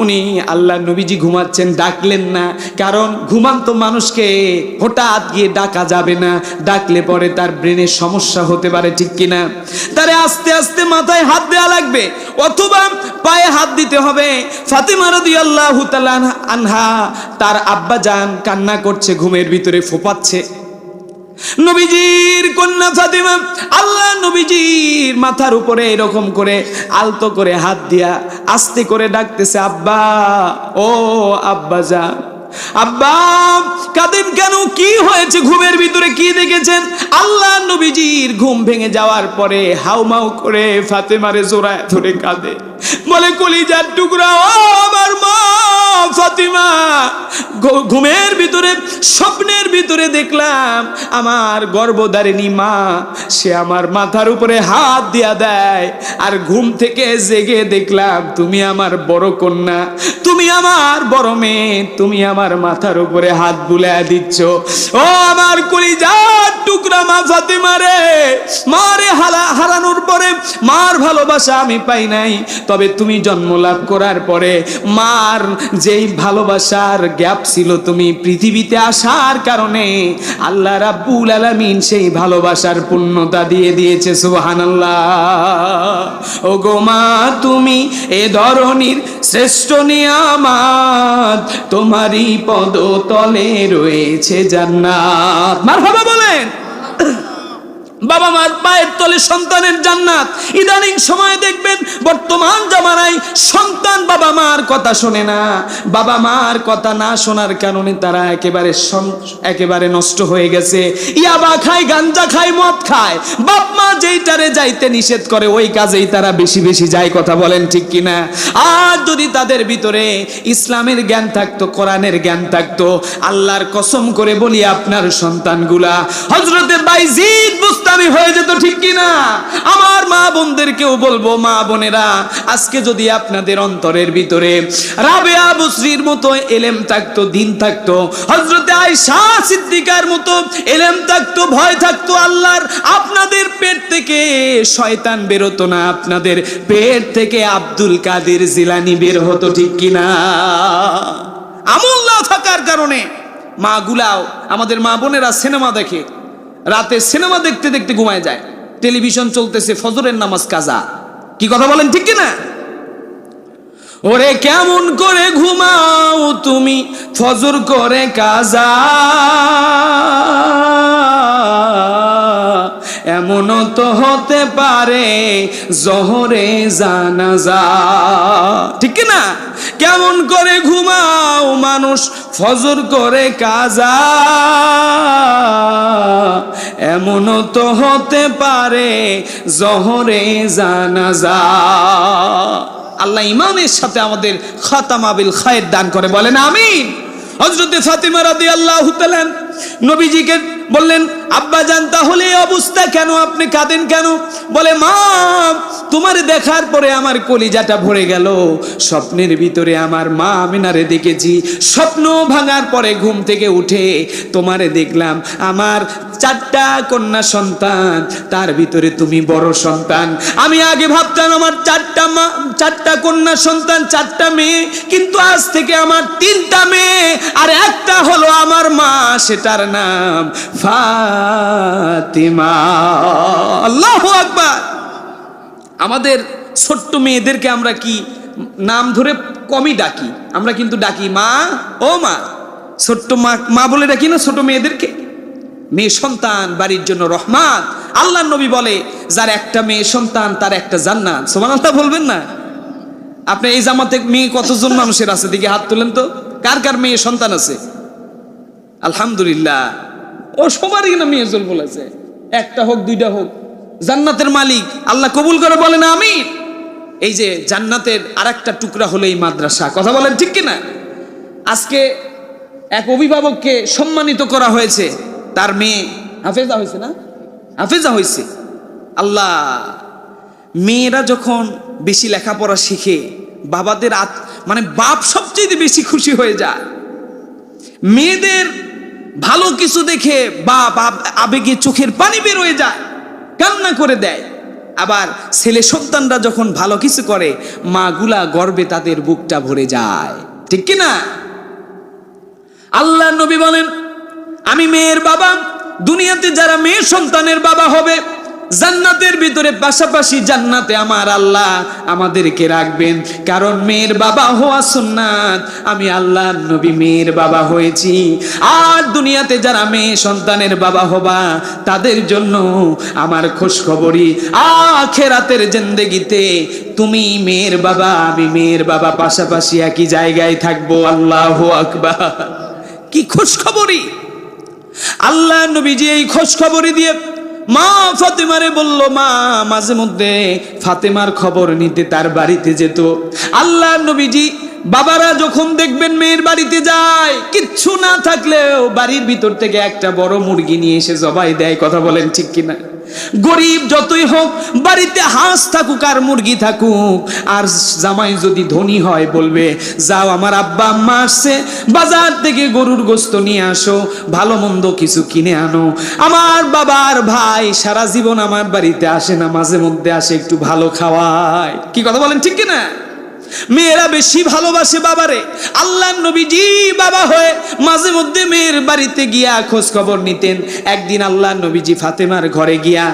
উনি আল্লাহ নবীজি ঘুমাচ্ছেন, ডাকলেন না, কারণ ঘুমান্ত মানুষকে হঠাৎ গিয়ে ডাকা যাবে না, ডাকলে পরে তার ব্রেনের সমস্যা হতে পারে, ঠিক কিনা? তারে আস্তে আস্তে মাথায় হাত দেওয়া লাগবে অথবা পায়ে হাত দিতে হবে। ফাতিমা রাদিয়াল্লাহু তাআলা আনহা, তার আব্বা জান কান্না করছে, ঘুমের ভিতরে ফোঁপাচ্ছে। নবীজির কন্যা ফাতিমা আল্লাহ নবীজির মাথার উপরে এরকম করে আলতো করে হাত দিয়া আস্তে করে ডাকতেছে, আব্বা, ও আব্বা জান, আব্বা কাঁদেন কেন, কি হয়েছে, ঘুমের ভিতরে কি দেখেছেন? আল্লাহ নবীজির ঘুম ভেঙে যাওয়ার পরে হাউমাউ করে ফাতেমারে জোড়ায় ধরে কাঁদে, বলে কলিজার টুকরা, ও আমার মা ফাতিমা, ঘুমের ভিতরে স্বপ্নের ভিতরে দেখলাম আমার গর্ভধারিণী মা, সে আমার মাথার উপরে হাত দিয়া দেয়, আর ঘুম থেকে জেগে দেখলাম তুমি আমার বড় কন্যা, তুমি আমার বড় মেয়ে, তুমি আমার মাথার উপরে হাত বুলায় দিচ্ছ। ও আমার কলিজার টুকরা মা ফাতিমা রে, মারে হারানোর পরে মার ভালোবাসা আমি পাই নাই, তবে তুমি জন্ম লাভ করার পরে মার যেই ভালোবাসার গ্যাপ ছিল, তুমি পৃথিবীতে আসার কারণে আল্লাহ রাব্বুল আলামিন সেই ভালোবাসার পূর্ণতা দিয়ে দিয়েছে। সুবহানাল্লাহ। ও গো মা, তুমি এ ধরনীর শ্রেষ্ঠ নিয়ামত, তোমারই পদতলে রয়েছে জান্নাত। মারহাবা বলেন। বাবা মার পায়ের তলে সন্তানের জান্নাত। ইদানিং সময় দেখবেন বর্তমান জামানায় সন্তান বাবা মার কথা শোনে না, বাবা মার কথা না শোনার কারণে তারা একেবারে নষ্ট হয়ে গেছে। ইয়াবা খায়, গাঞ্জা খায়, মদ খায়, বাপ মা যেইটারে যাইতে নিষেধ করে ওই কাজেই তারা বেশি বেশি যায়। কথা বলেন ঠিক কিনা? আর যদি তাদের ভিতরে ইসলামের জ্ঞান থাকতো, কোরআনের জ্ঞান থাকতো, আল্লাহর কসম করে বলি আপনার সন্তানগুলা হযরতে বাইজিদ বুস্তামি হয়ে যেত, ঠিক কিনা? আমার মা বোনদেরকেও বলবো, মা বোনেরা, আজকে যদি আপনাদের অন্তরের ভিতরে রাবেয়া বসরির মতো এলেম থাকতো, দিন থাকতো, হযরতে আয়েশা সিদ্দিকার মতো এলেম থাকতো, ভয় থাকতো আল্লাহর, আপনাদের পেট থেকে শয়তান বেরোতো না, আপনাদের পেট থেকে আব্দুল কাদের জিলানী বের হতো, ঠিক কিনা? আমল না থাকার কারণে মা গুলাও, আমাদের মা বোনেরা সিনেমা দেখে, রাতে সিনেমা দেখতে দেখতে ঘুমায় যায়, টেলিভিশন চলতেছে, ফজরের নামাজ কাজা। কি কথা বলেন ঠিক কিনা? ওরে কেমন করে ঘুমাও তুমি ফজর করে কাজা, এমনও তো হতে পারে জোহরে জানাজা, ঠিক কিনা? কেমন করে ঘুমাও মানুষ ফজর করে কাজা, এমনও তো হতে পারে জোহরে জানাজা। আল্লাহ ইমানের সাথে আমাদের খাতামা বিল খায়ের দান করে, বলেন আমিন। হযরতে ফাতিমা রাদিয়াল্লাহু তাআলা নবীজিকে বললেন, আব্বা জান তাহলে অবস্থা কেন, আপনি কাঁদেন কেন? বলে, মা তোমারে দেখার পরে আমার কলিজাটা ভরে গেল, স্বপ্নের ভিতরে আমার মা আমিনারে দেখেছি, স্বপ্ন ভাঙার পরে ঘুম থেকে উঠে তোমারে দেখলাম, আমার 4টা কন্যা সন্তান, তার ভিতরে তুমি বড় সন্তান। আমি আগে ভাবতাম আমার 4টা কন্যা সন্তান, 4টা মেয়ে, কিন্তু আজ থেকে আমার 3টা মেয়ে আর একটা হলো আমার মা, সেটার নাম ফাতিমা। আল্লাহু আকবার। আমাদের ছোট্ট মেয়েদেরকে আমরা কি নাম ধরে কমই ডাকি, আমরা কিন্তু ডাকি মা, ও মা, ছোট্ট মা বলে ডাকি না ছোট মেয়েদেরকে। মেয়ে সন্তান বাড়ির জন্য রহমত। আল্লাহর নবী বলে, যার একটা মেয়ে সন্তান তার একটা জান্নাত। সুবহানাল্লাহ বলবেন না? আপনি এই জামাতে মেয়ে কতজন মানুষের আছে, দিকে হাত তুলেন তো, কার কার মেয়ে সন্তান আছে? আলহামদুলিল্লাহ। ও সবারই না মেয়ে জল বলেছে, একটা হোক দুইটা হোক, জান্নাতের মালিক আল্লাহ কবুল করে বলেন আমিন। এই যে জান্নাতের আরেকটা টুকরা হলো এই মাদ্রাসা, কথা বলেন ঠিক কিনা? আজকে এক অভিভাবককে সম্মানিত করা হয়েছে, তার মেয়ে হাফেজা হয়েছে, না হাফেজা হয়েছে। আল্লাহ, মেয়েরা যখন বেশি লেখাপড়া শিখে বাবাদের মানে বাপ সবচেয়ে বেশি খুশি হয়ে যায়। মেয়েদের ভালো কিছু দেখে বাপ আবেগে চোখের পানি বের হয়ে যায়, কান্না করে দেয়। আবার ছেলে সন্তানরা যখন ভালো কিছু করে মা গুলা গর্বে তাদের বুকটা ভরে যায়, ঠিক কিনা? আল্লাহ নবী বলেন, আমি মেয়ের বাবা, দুনিয়াতে যারা মেয়ে সন্তানের বাবা হবে জান্নাতের ভিতরে পাশাপাশি জান্নাতে আমার আল্লাহ আমাদেরকে রাখবেন, কারণ মেয়ের বাবা হওয়া সুন্নাত। আমি আল্লাহ নবী মেয়ের বাবা হয়েছি। আর দুনিয়াতে যারা মেয়ে সন্তানের বাবা হবা তাদের জন্য আমার খোঁজখবরই, আখিরাতের জিন্দেগিতে তুমি মেয়ের বাবা আমি মেয়ের বাবা পাশাপাশি একই জায়গায় থাকবো। আল্লাহু আকবার, কি খোঁজখবরই! আল্লাহ নবীজি এই খোঁজখবরই দিয়ে মা ফাতেমারে বলল, মা মাঝে মধ্যে ফাতেমার খবর নিতে তার বাড়িতে যেত। আল্লাহ নবীজি বাবারা যখন দেখবেন মেয়ের বাড়িতে যায়, কিচ্ছু না থাকলেও বাড়ির ভিতর থেকে একটা বড় মুরগি নিয়ে এসে জবাই দেয়, কথা বলেন ঠিক কিনা? গরিব যতই হোক বাড়িতে হাঁস থাকুক আর মুরগি থাকুক, আর জামাই যদি ধনী হয় বলবে, যাও আমার আব্বা আম্মা আসছে, বাজার থেকে গরুর গোস্ত নিয়ে আসো, ভালো মন্দ কিছু কিনে আনো। আমার বাবার ভাই সারা জীবন আমার বাড়িতে আসে না, মাঝে মধ্যে আসে, একটু ভালো খাওয়ায়। কি কথা বলেন ঠিক কিনা? মেয়েরা বেশি ভালোবাসে বাবারে। আল্লাহ নবীজি বাবা হয়ে মাঝে মধ্যে মেয়ের বাড়িতে গিয়া খোঁজ খবর নিতেন। একদিন আল্লাহ নবীজি ফাতেমার ঘরে গিয়া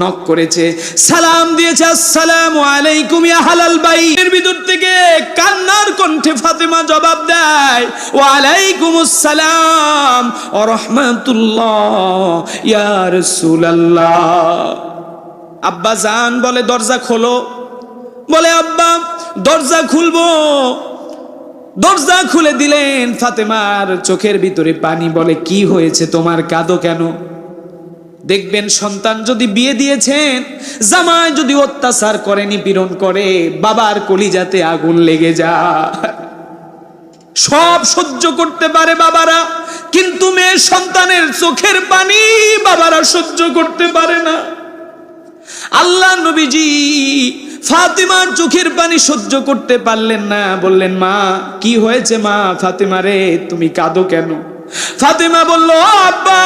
নক করেছে, সালাম দিয়েছে, আসসালামু আলাইকুম ইয়া হালাল বাইত। এর ভিতর থেকে কান্নার কণ্ঠে ফাতেমা জবাব দেয়, ওয়া আলাইকুমুস সালাম ওয়া রাহমাতুল্লাহ ইয়া রাসূলুল্লাহ। আব্বা জান বলে, দরজা খোলো। বলে, আব্বা দরজা খুলবো। দরজা খুলে দিলেন, ফাতেমার চোখের ভিতরে পানি। বলে, কি হয়েছে তোমার, কাঁদো কেন? দেখবেন সন্তান যদি বিয়ে দিয়েছেন, জামাই যদি অত্যাচার করে, নিপীড়ন করে, বাবার কলিজাতে আগুন লেগে যায়। সব সহ্য করতে পারে বাবারা, কিন্তু মেয়ে সন্তানের চোখের পানি বাবারা সহ্য করতে পারে না। আল্লাহ নবীজি ফাতেমার চোখের পানি সহ্য করতে পারলেন না, বললেন, মা কি হয়েছে মা? ফাতেমা রে, তুমি কাঁদো কেন? ফাতেমা বলল, আব্বা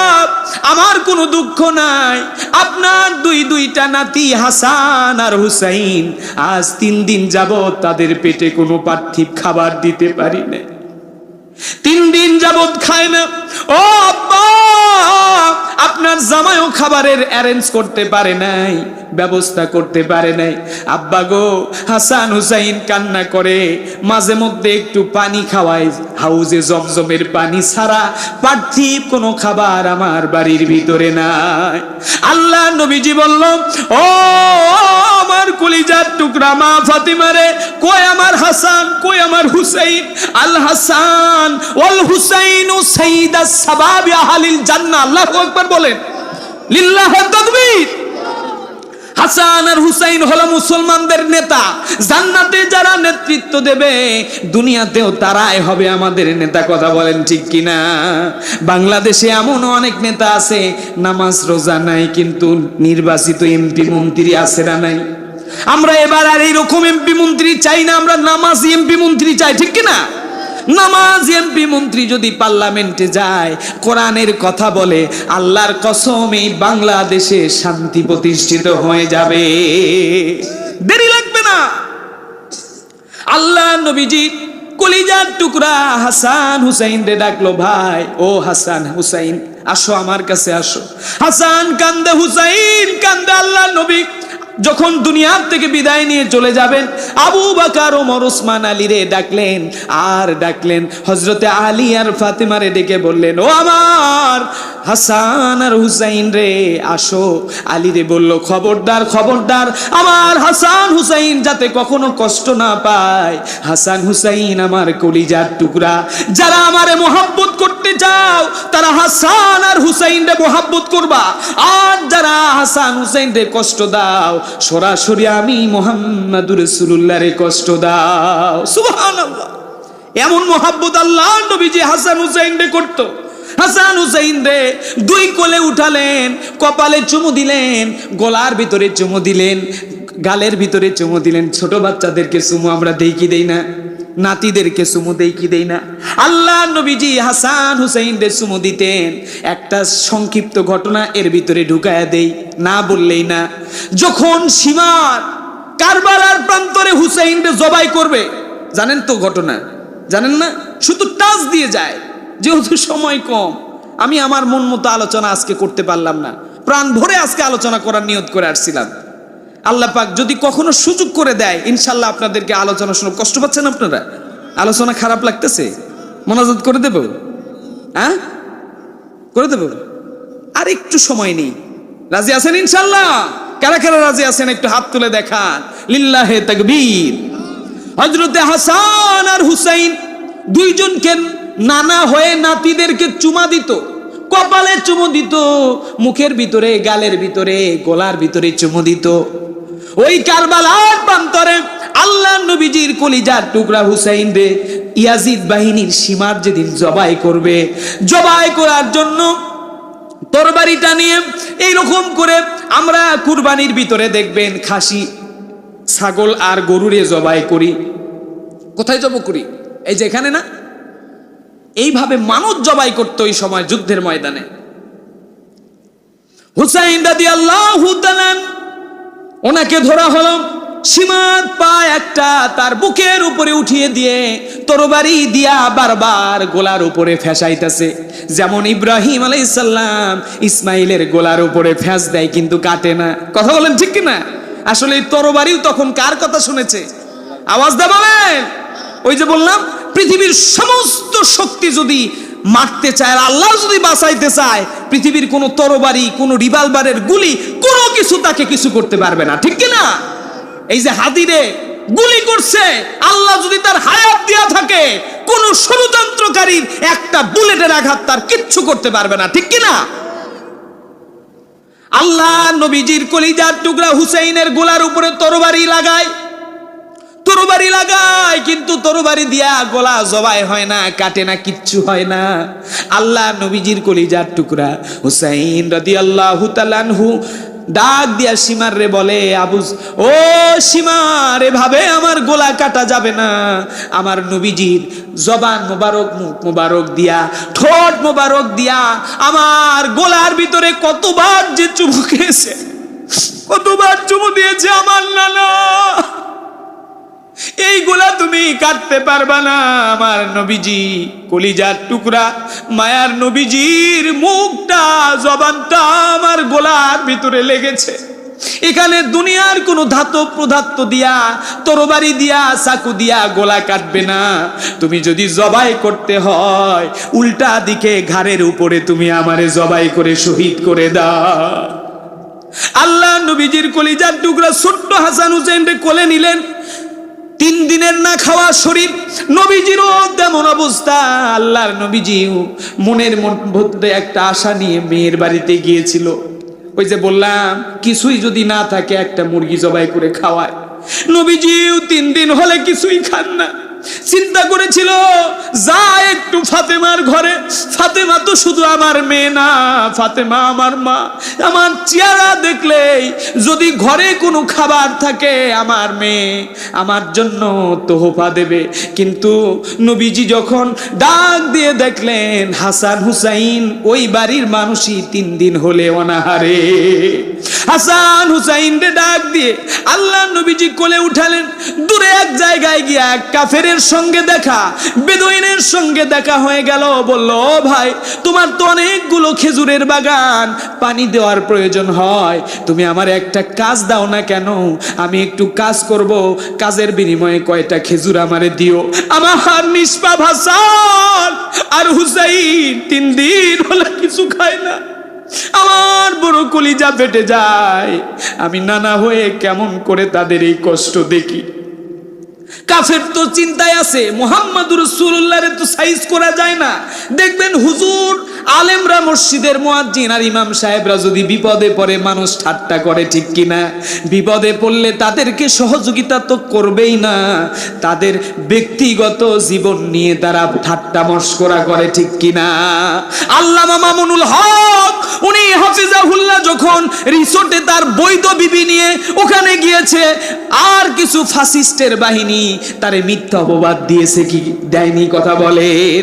আমার কোনো দুঃখ নাই, আপনার দুইটা নাতি হাসান আর হুসাইন আজ 3 দিন যাবত তাদের পেটে কোনো পার্থিব খাবার দিতে পারি না, 3 দিন যাবত খায় না। ও আব্বা, আপনার জামাইও খাবারের অ্যারেঞ্জ করতে পারে নাই, ব্যবস্থা করতে পারে নাই। আব্বা গো, হাসান হুসাইন কান্না করে, মাঝে মধ্যে একটু পানি খাওয়ায়, হাউজে জমজমের পানি ছাড়া পার্থিব কোনো খাবার আমার বাড়ির ভিতরে নাই। আল্লাহ নবীজি বলল, ও আমার কলিজার টুকরা মা ফাতেমা রে, কই আমার হাসান, কই আমার হুসাইন? আল হাসান ওয়াল হুসাইনু সাইয়্যিদাস শাবাবি আহলিল জান্নাহ। আল্লাহু আকবার বলেন, লিল্লাহি তাকবীর। হাসান আর হুসাইন হলো মুসলমানদের নেতা, জান্নাতে যারা নেতৃত্ব দেবে দুনিয়াতেও তারাই হবে আমাদের নেতা, কথা বলেন ঠিক কিনা? বাংলাদেশে এমনও অনেক নেতা আছে নামাজ রোজা নাই, কিন্তু নির্বাচিত এমপি মন্ত্রী আছে না নাই? আমরা এবার আর এইরকম এমপি মন্ত্রী চাই না, আমরা নামাজি এমপি মন্ত্রী চাই, ঠিক কিনা? নামাজ এমপি মন্ত্রী যদি পার্লামেন্টে যায়, কোরআনের কথা বলে, আল্লাহর কসম এই বাংলাদেশে শান্তি প্রতিষ্ঠিত হয়ে যাবে, দেরি লাগবে না। আল্লাহ নবীজি কলিজার টুকরা হাসান হুসাইন রে ডাকলো, ভাই ও হাসান হুসাইন আসো আমার কাছে আসো। হাসান কান্দে, হুসাইন কান্দে। আল্লাহ নবী যখন দুনিয়ার থেকে বিদায় নিয়ে চলে যাবেন, আবু বকর, ওমর, ওসমান, আলী রে ডাকলেন, আর ডাকলেন হযরতে আলী আর ফাতেমারে ডেকে বললেন, ও আমার হাসান আর হুসাইন রে আসো। আলী রে বলল, খবরদার খবরদার, আমার হাসান হুসাইন যাতে কখনো কষ্ট না পায়। হাসান হুসাইন আমার কলিজার টুকরা, যারা আমারে মোহাব্বত করতে চাও তারা হাসান আর হুসাইনরে মোহাব্বত করবা, আর যারা হাসান হুসাইনরে কষ্ট দাও সরাসরি আমি মুহাম্মদুর রাসূলুল্লাহরে কষ্ট দাও। সুবহানাল্লাহ। এমন মোহাব্বত আল্লাহ নবীজি হাসান হুসাইনরে করত। হাসান হুসাইন রে দুই কোলে উঠালেন, কপালে চুমু দিলেন, গলার ভিতরে চুমু দিলেন, গালের ভিতরে চুমু দিলেন। ছোট বাচ্চাদেরকে চুমু আমরা দেই কি দেই না? নাতিদেরকে চুমু দেই কি দেই না? আল্লাহ নবীজি হাসান হুসাইন রে চুমু দিতেন। একটা সংক্ষিপ্ত ঘটনা এর ভিতরে ঢুকায়া দেই, না বললেই না। যখন সীমার কারবালার প্রান্তরে হুসাইন রে জবাই করবে, জানেন তো ঘটনা? জানেন না? শুধু টাচ দিয়ে যায়, যেহেতু সময় কম আমি আমার মন মতো আলোচনা আজকে করতে পারলাম না। প্রাণ ভরে আজকে আলোচনা করার নিয়ত করে আসছিলাম। আল্লাহ পাক যদি কখনো সুযোগ করে দেয় ইনশাল্লাহ আপনাদেরকে আলোচনা শুনে। কষ্ট পাচ্ছেন আপনারা? আলোচনা খারাপ লাগতেছে? মোনাজাত করে দেব? হ্যাঁ, করে দেব। আর একটু সময় নেই। রাজি আছেন ইনশাল্লাহ? কারা কারা রাজি আছেন একটু হাত তুলে দেখান। লিল্লাহে তাকবীর। হযরতে হাসান আর হুসাইন দুইজনকে নানা হয়ে নাতিদেরকে চুমা দিত, কপালে চুমু দিত, মুখের ভিতরে, গালের ভিতরে, গলার ভিতরে চুমু দিত। ওই কারবালার প্রান্তরে আল্লাহ নবীজির কলিজার টুকরা হুসাইন রে ইয়াজিদ বাহিনীর সীমার যেদিন জবাই করবে, জবাই করার জন্য তরবারিটা নিয়ে এইরকম করে আমরা কুরবানির ভিতরে দেখবেন খাসি, ছাগল আর গরুরে জবাই করি। কোথায় জব করি? এই যে এখানে না, এইভাবে মানুষ জবাই করতো ওই সময় যুদ্ধের ময়দানে। হুসাইন রাদিয়াল্লাহু তাআলা ওনাকে ধরা হলো, সীমার পা একটা তার বুকের উপরে উঠিয়ে দিয়ে তরবারি দিয়া বারবার গোলার উপরে ফেসাইতেছে। যেমন ইব্রাহিম আলাইহিস সালাম ইসমাইলের গোলার উপরে ফেস দেয় কিন্তু কাটে না। কথা বলেন ঠিক কিনা? আসলে এই তরবারিও তখন কার কথা শুনেছে? আওয়াজ দা বলেন। ওই যে বললাম, পৃথিবীর সমস্ত শক্তি যদি মারতে চায়, আল্লাহ যদি বাঁচাইতে চায়, পৃথিবীর কোনো তরবারি, কোনো রিভলভারের গুলি, কোনো কিছু তাকে কিছু করতে পারবে না। ঠিক কিনা? এই যে হাদিরে গুলি করছে, আল্লাহ যদি তার হায়াত দিয়া থাকে, কোন ষড়যন্ত্রকারীর একটা বুলেটের আঘাত তার কিচ্ছু করতে পারবে না। ঠিক কিনা? আল্লাহ নবীজির কলিজার টুকরা হুসাইনের গোলার উপরে তরবারি লাগায়, তরবারি লাগায়, কিন্তু তরবারি দিয়া গলা জবাই হয় না, কাটে না, কিচ্ছু হয় না। আল্লাহ নবীজির কলিজার টুকরা হুসাইন রাদিয়াল্লাহু তাআলা আনহু ডাক দিয়া সীমার রে বলে, ও সীমার, এভাবে আমার গোলা কাটা যাবে না। আমার নবীজির জবান মোবারক, মুখ মোবারক দিয়া, ঠোঁট মোবারক দিয়া আমার গোলার ভিতরে কতবার যে চুমু খেয়েছে, কতবার চুমু দিয়েছে আমার নানা, এইগুলা তুমি কাটতে পারবা না। আমার নবীজি কলিজার টুকরা মায়ার নবীজির মুখটা, জবানটা আমার গোলার ভিতরে লেগেছে। এখানে দুনিয়ার কোন ধাতব পদার্থ দিয়া, তরবারি দিয়া, চাকু দিয়া গোলা কাটবে না। তুমি যদি জবাই করতে হয়, উল্টা দিকে ঘাড়ের উপরে তুমি আমারে জবাই করে শহীদ করে দাও। আল্লাহ নবীজির কলিজার টুকরা ছোট্ট হাসান হুসাইনকে কোলে নিলেন। 3 দিনের না খাওয়া শরীর, নবীজিরও তেমন অবস্থা। আল্লাহর নবীজিও মনের মধ্যে একটা আশা নিয়ে মেয়ের বাড়িতে গিয়েছিল। ওই যে বললাম, কিছুই যদি না থাকে একটা মুরগি জবাই করে খাওয়ায়। নবীজিও 3 দিন হলে কিছুই খান না। চিন্তা করেছিল, যা একটু ফাতেমার ঘরে। ফাতেমা তো শুধু আমার মেয়ে না, ফাতেমা আমার মা। আমার চেহারা দেখলেই যদি ঘরে কোনো খাবার থাকে, আমার মেয়ে আমার জন্য তোহফা দেবে। কিন্তু নবীজি যখন ডাক দিয়ে দেখলেন হাসান হুসাইন ওই বাড়ির মানুষই 3 দিন হলে অনাহারে, হাসান হুসাইন রে ডাক দিয়ে আল্লাহ নবীজি কোলে উঠালেন। দূরে এক জায়গায় গিয়া কাফেরের সঙ্গে দেখা, বেদুইনের সঙ্গে দেখা হয়ে গেল। বলল, ও ভাই, তোমার তো অনেকগুলো খেজুরের বাগান, পানি দেওয়ার প্রয়োজন হয়, তুমি আমার একটা কাজ দাও না কেন? আমি একটু কাজ করব, কাজের বিনিময়ে কয়টা খেজুর আমারে দিও। আমার নিষ্পাপ হাসান আর হুসাইন 3 দিন হলে কিছু খায় না। আমার বড় কলিজা ফেটে যায়। আমি নানা হয়ে কেমন করে তাদের এই কষ্ট দেখি। কাফের তো চিন্তায় আছে, মুহাম্মদুর রাসূলুল্লাহরে তো সাইজ করা যায় না। দেখবেন হুজুর আলেমরা মসজিদের মুয়াজ্জিন আর ইমাম সাহেবরা যদি বিপদে পড়ে মানুষ ঠাট্টা করে, ঠিক কিনা? বিপদে পড়লে তাদেরকে সহযোগিতা তো করবেই না, তাদের ব্যক্তিগত জীবন নিয়ে তারা ঠাট্টা মশকরা করে, ঠিক কিনা? আল্লামা মামুনুল হক উনি হাফিজাহুল্লাহ যখন রিসোর্টে তার বৈধ বিবি নিয়ে ওখানে গিয়েছে, আর কিছু ফাসিস্টের বাহিনী তারে মিথ্যা অপবাদ দিয়েছে, কি দেয়নি? কথা বলেন।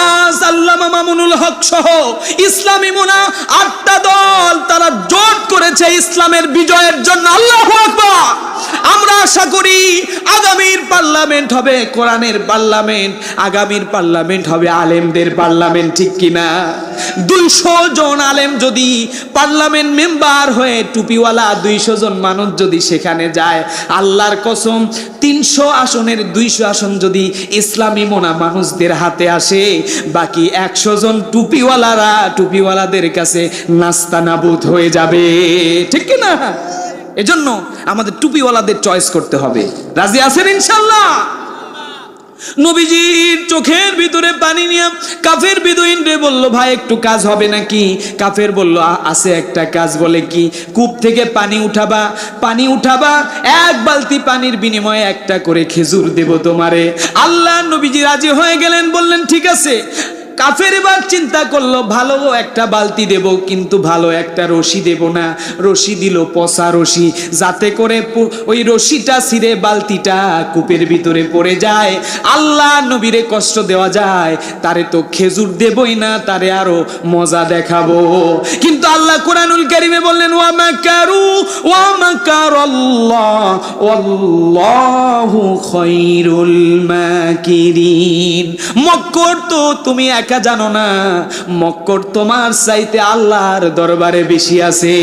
আজ আল্লামা মামুনুল হক সহ ইসলামী মুনা 8টা দল তারা জোট করেছে ইসলামের বিজয়ের জন্য। আল্লাহু আকবার। আমরা আশা করি আগামীর পার্লামেন্ট হবে কোরআনের পার্লামেন্ট, আগামীর পার্লামেন্ট হবে আলেমদের পার্লামেন্ট, ঠিক কিনা? 200 জন আলেম যদি পার্লামেন্ট মেম্বার হয়ে টুপিওয়ালা 200 জন মানুষ যদি সেখানে যায়, আল্লাহর কসম 300 আসনের 200 আসন যদি ইসলামী মোনা মানুষদের হাতে আসে, বাকি 100 জন টুপিওয়ালাদের কাছে নাস্তানাবুদ হয়ে যাবে, ঠিক কিনা? এজন্য আমাদের টুপিওয়ালাদের চয়েস করতে হবে। রাজি আছেন ইনশাআল্লাহ? নবীজির চোখের ভিতরে পানি নিয়ে কাফের বিদুইন রে বলল, ভাই একটু কাজ হবে নাকি? কাফের বলল, আছে একটা কাজ। বলে কি? কূপ থেকে পানি উঠাবা, 1 বালতি পানির বিনিময়ে একটা করে খেজুর দেব তোমারে। আল্লাহ নবীজি রাজি হয়ে গেলেন, বললেন ঠিক আছে। কাফের এবার চিন্তা করলো, ভালো একটা বালতি দেব, কিন্তু ভালো একটা রশি দেব না। রশি দিল পচা রশি, যাতে করে ওই রশিটা ছিঁড়ে বালতিটা কূপের ভিতরে পড়ে যায়। আল্লাহ নবীরে কষ্ট দেওয়া যায়, তারে তো খেজুর দেবই না, তারে আরো মজা দেখাবো। কিন্তু আল্লাহ কোরআনুল কারীমে বললেন, ওয়া মাকারাল্লাহ ওয়াল্লাহু খায়রুল মাকিরিন। মক্কর তো তুমি একা জানো না, মক্কর তোমার চাইতে আল্লাহর দরবারে বেশি আছে।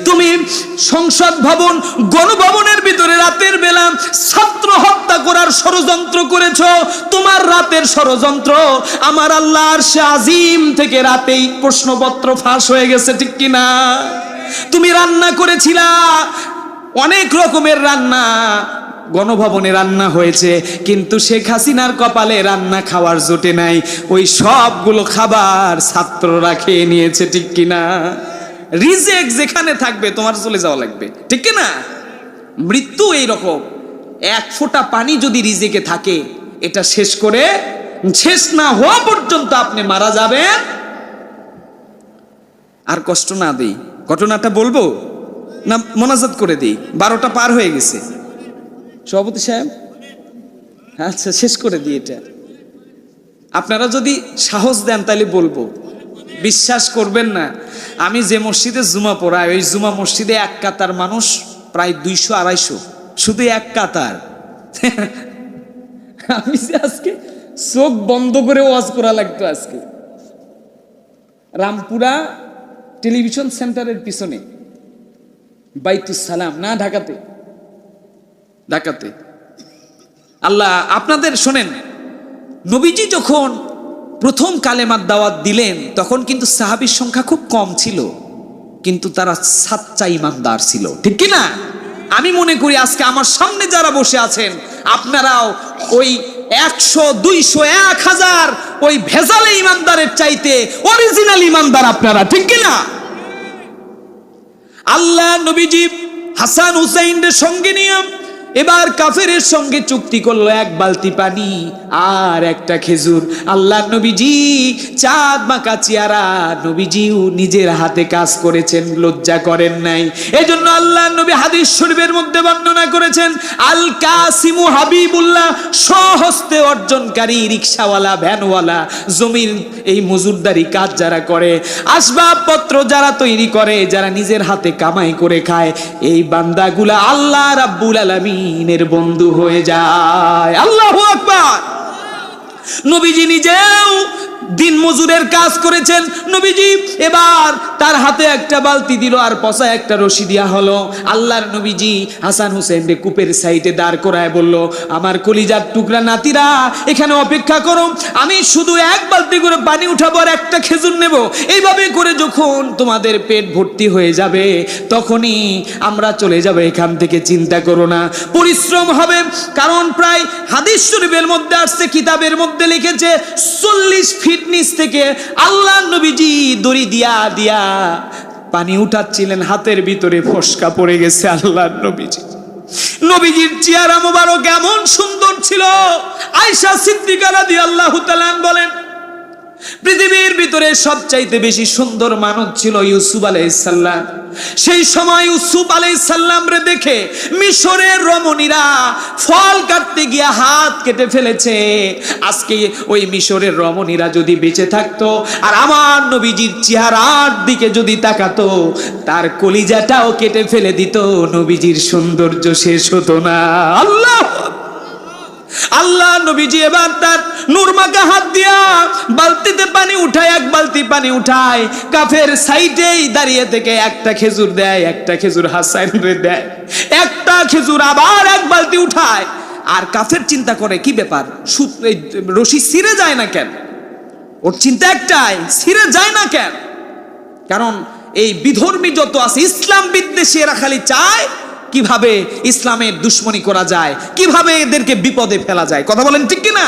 তুমি সংসদ ভবন, গণভবনের ভিতরে রাতের বেলা ছাত্র হত্যা করার ষড়যন্ত্র করেছো। তোমার রাতের ষড়যন্ত্র আমার আল্লাহর আরশে আজিম থেকে রাতেই প্রশ্নপত্র ফাঁস হয়ে গেছে, ঠিক কিনা? তুমি রান্না করেছিলা, অনেক রকমের রান্না গণভবনে রান্না হয়েছে, কিন্তু শেখ হাসিনার কপালে রান্না খাওয়ার জোটে নাই। ওই সবগুলো খাবার ছাত্ররা খেয়ে নিয়েছে, ঠিক কিনা? রিজেক্ট যেখানে থাকবে তোমার চলে যাওয়া লাগবে, ঠিক কিনা? মৃত্যু এই রকম, 1 ফোঁটা পানি যদি রিজেকে থাকে, এটা শেষ না হওয়া পর্যন্ত আপনি মারা যাবেন। আর কষ্ট না দেই, ঘটনাটা বলবো না মোনাজাত করে দিই? 12টা পার হয়ে গেছে। সভাপতি সাহেব, আচ্ছা শেষ করে দিই। এটা আপনারা যদি সাহস দেন তাহলে বলবো, বিশ্বাস করবেন না। আমি যে মসজিদে জুমা পড়াই, ওই জুমা মসজিদে 1 কাতার মানুষ প্রায় 200-250, শুধু 1 কাতার। আমি যে আজকে চোখ বন্ধ করে ওয়াজ করা লাগতো। আজকে রামপুরা টেলিভিশন সেন্টারের পিছনে বাইতুস সালাম, না ঢাকাতে আল্লাহ আপনাদের শোনেন, নবীজি যখন প্রথম কালেমার দাওয়াত দিলেন তখন কিন্তু সাহাবীর সংখ্যা খুব কম ছিল, কিন্তু তারা সাচ্চা ইমানদার ছিল, ঠিক কি না? আমি মনে করি আজকে আমার সামনে যারা বসে আছেন আপনারাও ওই 100, 200, 1000 ওই ভেজালে ইমানদারের চাইতে অরিজিনাল ইমানদার আপনারা, ঠিক কি না? আল্লাহ নবীজি হাসান হুসাইনের সঙ্গে নিয়ে এবার কাফেরের সঙ্গে চুক্তি করলো, 1 বালতি পানি আর একটা খেজুর। আল্লাহ নবীজি চাঁদ মাকা চেহারা, নবীজিও নিজের হাতে কাজ করেছেন, লজ্জা করেন নাই। এজন্য আল্লাহ নবী হাদিস শরীফের মধ্যে বর্ণনা করেছেন, আল কাসিমু হাবিবুল্লাহ, স্বহস্তে অর্জনকারী, রিকশাওয়ালা, ভ্যানওয়ালা, জমির এই মজুরদারি কাজ যারা করে, আসবাবপত্র যারা তৈরি করে, যারা নিজের হাতে কামাই করে খায়, এই বান্দাগুলা আল্লাহ রাব্বুল আলামিন এর বন্ধু হয়ে যায়। আল্লাহু আকবার। নবীজি নিজেও দিন মজুরের কাজ করেছেন। নবীজি এবার তার হাতে একটা বালতি দিল আর পচা একটা রশি দেয়া হলো। আল্লাহর নবীজি হাসান হুসেনকে কূপের সাইডে দাঁড় করায় বলল, আমার কলিজার টুকরা নাতিরা এখানে অপেক্ষা করো, আমি শুধু 1 বালতি করে পানি উঠাবো আর একটা খেজুর নেব। এইভাবে করে যখন তোমাদের পেট ভর্তি হয়ে যাবে তখনই আমরা চলে যাব এখান থেকে, চিন্তা করো না। পরিশ্রম হবে, কারণ প্রায় হাদিস শরীফের মধ্যে আসছে, কিতাবের মধ্যে মধ্যে লিখেছে 40 ফিট নিচ থেকে আল্লাহ নবীজি দড়ি দিয়া দিয়া পানি উঠাচ্ছিলেন, হাতের ভিতরে ফসকা পড়ে গেছে আল্লাহ নবীজির চেহারা মোবারক এমন সুন্দর ছিল। আয়েশা সিদ্দিকা রাদিয়াল্লাহু তাআলা বলেন, পৃথিবীর ভিতরে সবচাইতে বেশি সুন্দর মানব ছিল ইউসুফ আলাইহিস সালাম। সেই সময় ইউসুফ আলাইহিস সালাম রে দেখে মিশরের রমণীরা ফল কাটতে গিয়ে হাত কেটে ফেলেছে। আজকে ওই মিশরের রমণীরা যদি বেঁচে থাকতো আর আমার নবীজির চেহারার দিকে যদি তাকাতো, তার কলিজাটাও কেটে ফেলে দিত, নবীজির সৌন্দর্য শেষ হতো না। আল্লাহ নবীজি এবার তার নূরমাখা হাত দিয়া বালতিতে পানি উঠায়, এক বালতি পানি উঠায়, কাফের সাইডেই দাঁড়িয়ে থেকে একটা খেজুর দেয়, একটা খেজুর হাসাইনরে দেয়, একটা খেজুর আবার এক বালতি উঠায়। আর কাফের চিন্তা করে কি ব্যাপার, রশি ছিঁড়ে যায় না কেন? ওর চিন্তা একটাই, ছিঁড়ে যায় না কেন? কারণ এই বিধর্মী যত আছে ইসলাম বিদ্বেষী, এরা খালি চায় কিভাবে ইসলামের দুশ্মনী করা যায়, কিভাবে এদেরকে বিপদে ফেলা যায়। কথা বলেন ঠিক কিনা?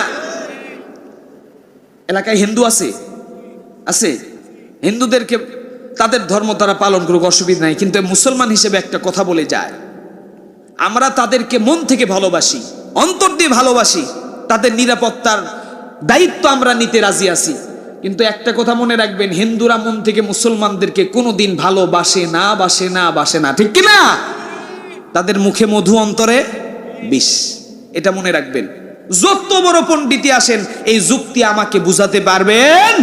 এলাকায় হিন্দু আছে, হিন্দুদেরকে তাদের ধর্ম তারা পালন করুক, অসুবিধা নাই, কিন্তু মুসলমান হিসেবে একটা কথা বলে যায়, আমরা তাদেরকে মন থেকে ভালোবাসি, অন্তর দিয়ে ভালোবাসি, তাদের নিরাপত্তার দায়িত্ব আমরা নিতে রাজি আছি। কিন্তু একটা কথা মনে রাখবেন, হিন্দুরা মন থেকে মুসলমানদেরকে কোনোদিন ভালোবাসে না, বাসে না, ঠিক কিনা? তাদের মুখে মধু, অন্তরে বিষ, এটা মনে রাখবেন। যত বড় পণ্ডিতই আসেন এই যুক্তি আমাকে বুঝাতে পারবেন,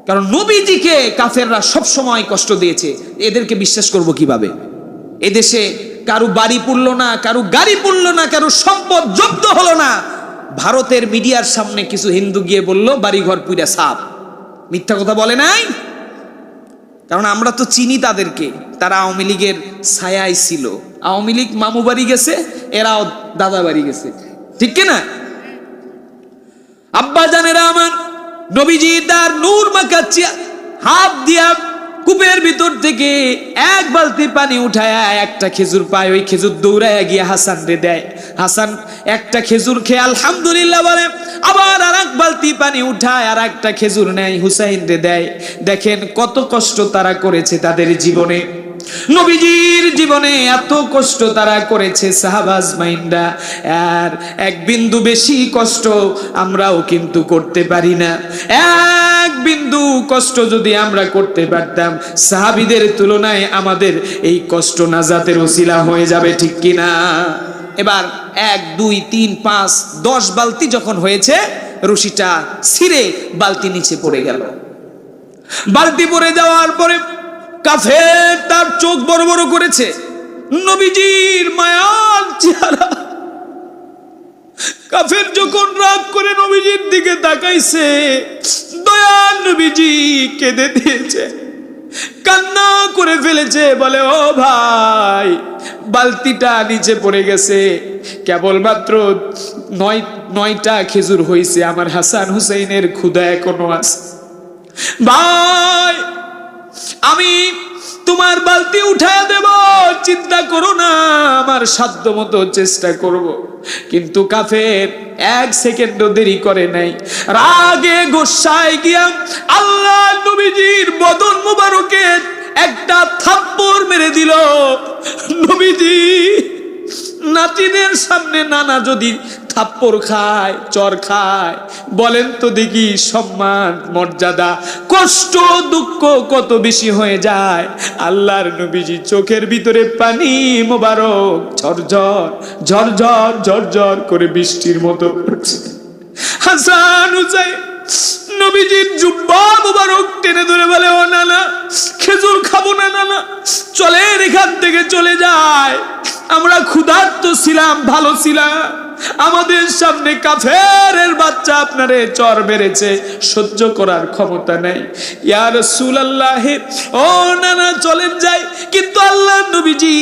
কারণ নবীজিকে কাফেররা সব সময় কষ্ট দিয়েছে, এদেরকে বিশ্বাস করব কিভাবে? এদেশে কারো বাড়ি পুড়লো না, কারো গাড়ি পুড়লো না, কারো সম্পদ জব্দ হলো না। ভারতের মিডিয়ার সামনে কিছু হিন্দু গিয়ে বলল বাড়িঘর পুড়া সাপ, মিথ্যা কথা বলে নাই? কারণ আমরা তো চিনি তাদেরকে, তারা আওয়ামী লীগের ছায়ায় ছিল, আওয়ামী লীগ মামু বাড়ি গেছে, এরাও দাদা বাড়ি গেছে, ঠিক কিনা? আব্বা জানেরা আমার, নবীজি তার নূর মাখা হাত দিয়া কূপের ভিতর থেকে এক বালতি পানি উঠায় একটা খেজুর পায়, ওই খেজুর দৌড়ায় গিয়ে হাসান রে দেয়। হাসান একটা খেজুর খেয়ে আলহামদুলিল্লাহ বলে, আবার আর এক বালতি পানি উঠায় আর একটা খেজুর নেয়, হুসাইন রে দেয়। দেখেন কত কষ্ট তারা করেছে তাদের জীবনে, নবীজির জীবনে এত কষ্ট তারা করেছে সাহাবা আজমাইনরা, আর এক বিন্দু বেশি কষ্ট আমরাও কিন্তু করতে পারি না। এক বিন্দু কষ্ট যদি আমরা করতে পারতাম, সাহাবীদের তুলনায় আমাদের এই কষ্ট নাজাতের ওসিলা হয়ে যাবে, ঠিক কিনা? এবার 1 2 3 5 10 বালতি যখন হয়েছে, রশিটা ছিঁড়ে বালতি নিচে পড়ে গেল। বালতি পড়ে যাওয়ার পরে কাফের তার চোখ বড় বড় করেছে, নবীজির মায়ার চেহারা। কাফের যখন রাগ করে নবীজির দিকে তাকাইছে, দয়াল নবীজি কেঁদে দিয়েছে, কান্না করে ফেলেছে, বলে ও ভাই, বালতিটা নিচে পড়ে গেছে, কেবলমাত্র 9টা খেজুর হয়েছে, আমার হাসান হুসাইনের ক্ষুধা এখনো আছে। ভাই আমি তোমার বালতি উঠায় দেব, চিন্তা করো না, আমার সাধ্য মতো চেষ্টা করব। কিন্তু কাফের 1 সেকেন্ডও দেরি করে নাই, রাগে গোসায় গিয়া আল্লাহ নবীজির বদন মুবারকে একটা থাপ্পড় মেরে দিল। নবীজি নাতিদের সামনে নানা যদি থাপ্পড় খায়, চর খায়, বলেন তো দেখি সম্মান, মর্যাদা, কষ্ট, দুঃখ কত বেশি হয়ে যায়। আল্লাহর নবীজি চোখের ভিতরে পানি মোবারক ঝরঝর ঝরঝর ঝরঝর করে বৃষ্টির মতো পড়ছে। হাসান হুসাইন নবীজির জুব্বা মোবারক টেনে ধরে বলে, ও নানা, খেজুর খাবো না নানা, চলেন এখান থেকে চলে যায়, আমরা ক্ষুধার্ত ছিলাম, ভালো ছিলাম, আমাদের সামনে কাফেরের বাচ্চা আপনারে চর মেরেছে, সহ্য করার ক্ষমতা নেই। ইয়া রাসূলুল্লাহ, ও নানা চলেন যাই। কিন্তু আল্লাহর নবীজি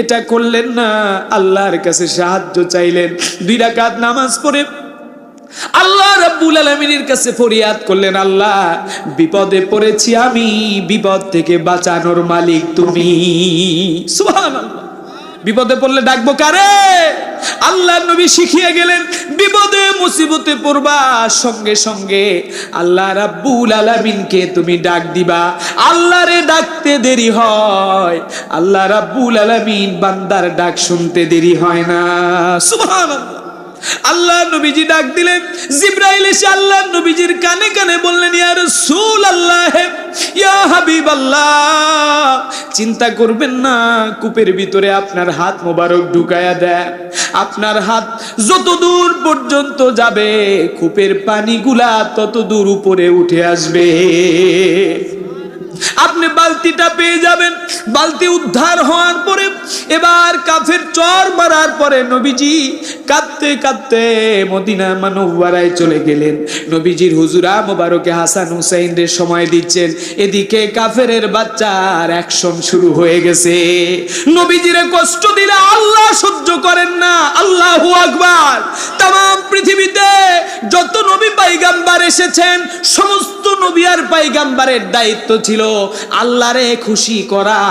এটা করলেন না, আল্লাহর কাছে সাহায্য চাইলেন। 2 রাকাত নামাজ পড়ে আল্লাহ রাব্বুল আলামিনের কাছে ফরিয়াদ করলেন, আল্লাহ বিপদে পড়েছি আমি, বিপদ থেকে বাঁচানোর মালিক তুমি। সুবহানাল্লাহ। বিপদে পড়লে ডাকবো কারে? আল্লাহর নবী শিখিয়ে গেলেন, বিপদে মুসিবতে পড়বা সঙ্গে সঙ্গে আল্লাহ রাব্বুল আলামিনকে তুমি ডাক দিবা। আল্লাহরে ডাকতে দেরি হয়, আল্লাহ রাব্বুল আলামিন বান্দার ডাক শুনতে দেরি হয় না। সুবহানাল্লাহ। আল্লাহ নবীজি ডাক দিলেন, জিবরাইল এসে আল্লাহ নবীজির কানে কানে বললেন, ইয়া রাসূলুল্লাহ, ইয়া হাবিবাল্লাহ, চিন্তা করবেন না, কূপের ভিতরে আপনার হাত মোবারক ঢুকায়া দেন। আপনার হাত যত দূর পর্যন্ত যাবে কূপের পানিগুলা তত দূর উপরে উঠে আসবে। আপনি বালতিটা পেয়ে যাবেন। বালতি উদ্ধার হওয়ার পরে এবার কাফের চর মারার পরে নবীজি কাঁদতে কাঁদতে মদিনা মুনাওয়ারায় চলে গেলেন। নবীজির হুজুরা মোবারকে হাসান হুসাইনদের সময় দিচ্ছেন, এদিকে কাফেরের বাচ্চার অ্যাকশন শুরু হয়ে গেছে। নবীজিরে কষ্ট দিলে আল্লাহ সহ্য করেন না। আল্লাহু আকবার। তাম পৃথিবীতে যত নবী পয়গম্বর এসেছেন সমস্ত নবী আর পয়গম্বরের দায়িত্ব ছিল আল্লাহরে খুশি করা,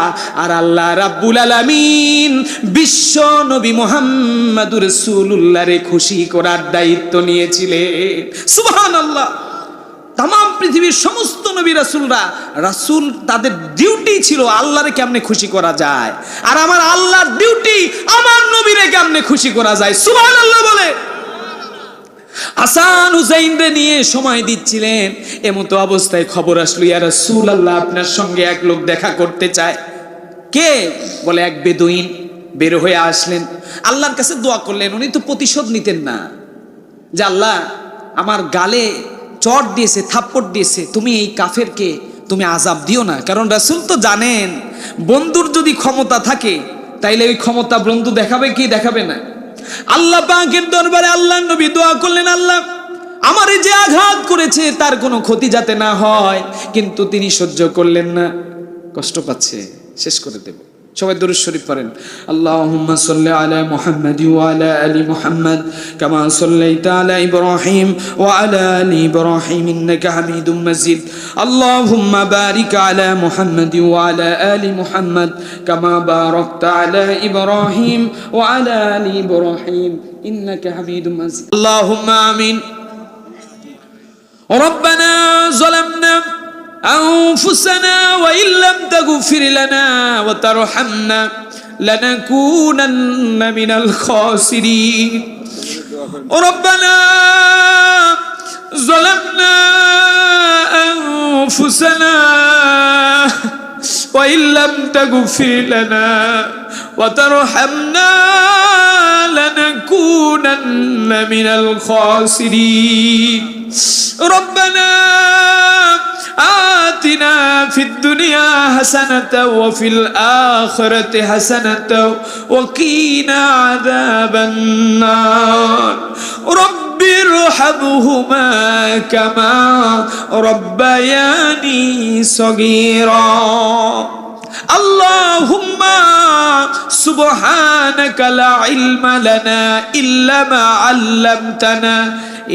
আর আল্লাহ রাব্বুল আলামিন বিশ্ব নবী মুহাম্মদুর রাসূলুল্লাহরে খুশি করার দায়িত্ব নিয়েছিলেন। সুবহানাল্লাহ। তাম পৃথিবীর সমস্ত নবী রাসূল তাদের ডিউটি ছিল আল্লাহরে কেমনে খুশি করা যায়, আর আমার আল্লাহর ডিউটি আমার নবীরে কেমনে খুশি করা যায়। সুবহানাল্লাহ বলে হাসান হুসাইনরে নিয়ে সময় দিচ্ছিলেন। এমতো অবস্থায় খবর আসলো, ইয়া রাসূলুল্লাহ, আপনার সঙ্গে এক লোক দেখা করতে চায়। কে? বলে এক বেদুইন। বের হয়ে আসলেন, আল্লাহর কাছে দোয়া করলেন। উনি তো প্রতিশোধ নিতেন না, যে আল্লাহ আমার গালে চট দিয়েছে, থাপ্পড় দিয়েছে, তুমি এই কাফেরকে তুমি আযাব দিও না। কারণ রাসূল তো জানেন বন্ধুর যদি ক্ষমতা থাকে তাইলে ওই ক্ষমতা বন্ধু দেখাবে কি দেখাবে না। আল্লাহ পাকের দরবারে আল্লাহ নবী দোয়া করলেন, আল্লাহ আমারে যে আঘাত করেছে তার কোনো ক্ষতি যাতে না হয়। কিন্তু তিনি সহ্য করলেন না, কষ্ট পাচ্ছে, শেষ করে দেব। সবাই দরুদ শরীফ পড়েন। আল্লাহুম্মা সাল্লি আলা মুহাম্মাদ ওয়া আলা আলি মুহাম্মাদ কামা সাল্লাইতা আলা ইব্রাহিম ওয়া আলা আলি ইব্রাহিম ইন্নাকা হামিদুম মাজিদ। আল্লাহুম্মা বারিক আলা মুহাম্মাদ ওয়া আলা আলি মুহাম্মাদ কামা বারাকতা আলা ইব্রাহিম ওয়া আলা আলি ইব্রাহিম ইন্নাকা হামিদুম মাজিদ। আল্লাহুম্মা আমিন। ربنا ظلمنا أنفسنا وإن لم تغفر لنا وترحمنا لنكونن من الخاسرين. ربنا ظلمنا أنفسنا وإن لم تغفر لنا وترحمنا لنكونن من الخاسرين. ربنا آتنا في الدنيا حسنة وفي الآخرة حسنة وقنا عذاب النار. رب ارحمهما كما ربياني صغيرا. اللهم سبحانك لا علم لنا إلا ما علمتنا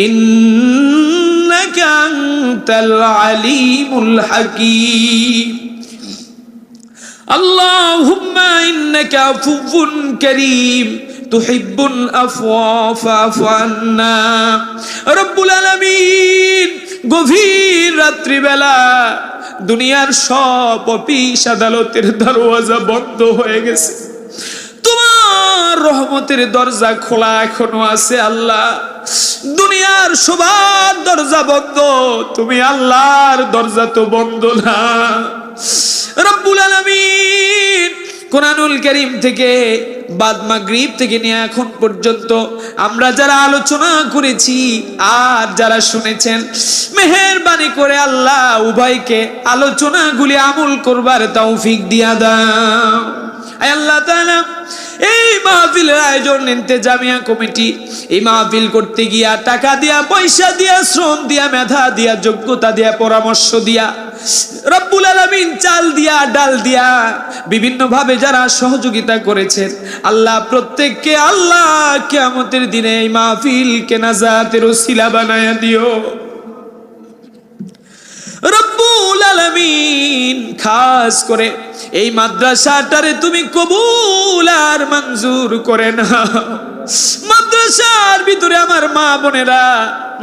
إنك أنت العليم الحكيم. اللهم إنك عفو كريم تحب العفو فاعف عنا. رب العالمين গভীর রাত্রিবেলা দুনিয়ার সব অফিস আদালতের দরওয়াজা বন্ধ হয়ে গেছে, তোমার রহমতের দরজা খোলা এখনো আছে। আল্লাহ দুনিয়ার সবার দরজা বন্ধ, তুমি আল্লাহর দরজা তো বন্ধ না। রব্বুল আলামিন কোরআনুল কারীম থেকে বাদ মাগরিব থেকে নিয়ে এখন পর্যন্ত আমরা যারা আলোচনা করেছি আর যারা শুনেছেন, মেহেরবানি করে আল্লাহ উভয়কে আলোচনাগুলি আমল করবার তৌফিক দিয়া দাও। আয় আল্লাহ তাআলা, এই মাহফিলের আয়োজন ইন্তেজামিয়া কমিটি এই মাহফিল করতে গিয়া টাকা দিয়া, পয়সা দিয়া, শ্রম দিয়া, মেধা দিয়া, যোগ্যতা দিয়া, পরামর্শ দিয়া, রব্বুল আলামিন চাল দিয়া, ডাল দিয়া বিভিন্ন ভাবে যারা সহযোগিতা করেছেন, আল্লাহ প্রত্যেককে আল্লাহ কিয়ামতের দিনে এই মাহফিলকে নাজাতের ওসিলা বানায়া দিও। রব্বুল আলামিন খাস করে এই মাদ্রাসাটারে তুমি কবুল আর মঞ্জুর করে নাও। মাদ্রাসার ভিতরে আমার মা বোনেরা,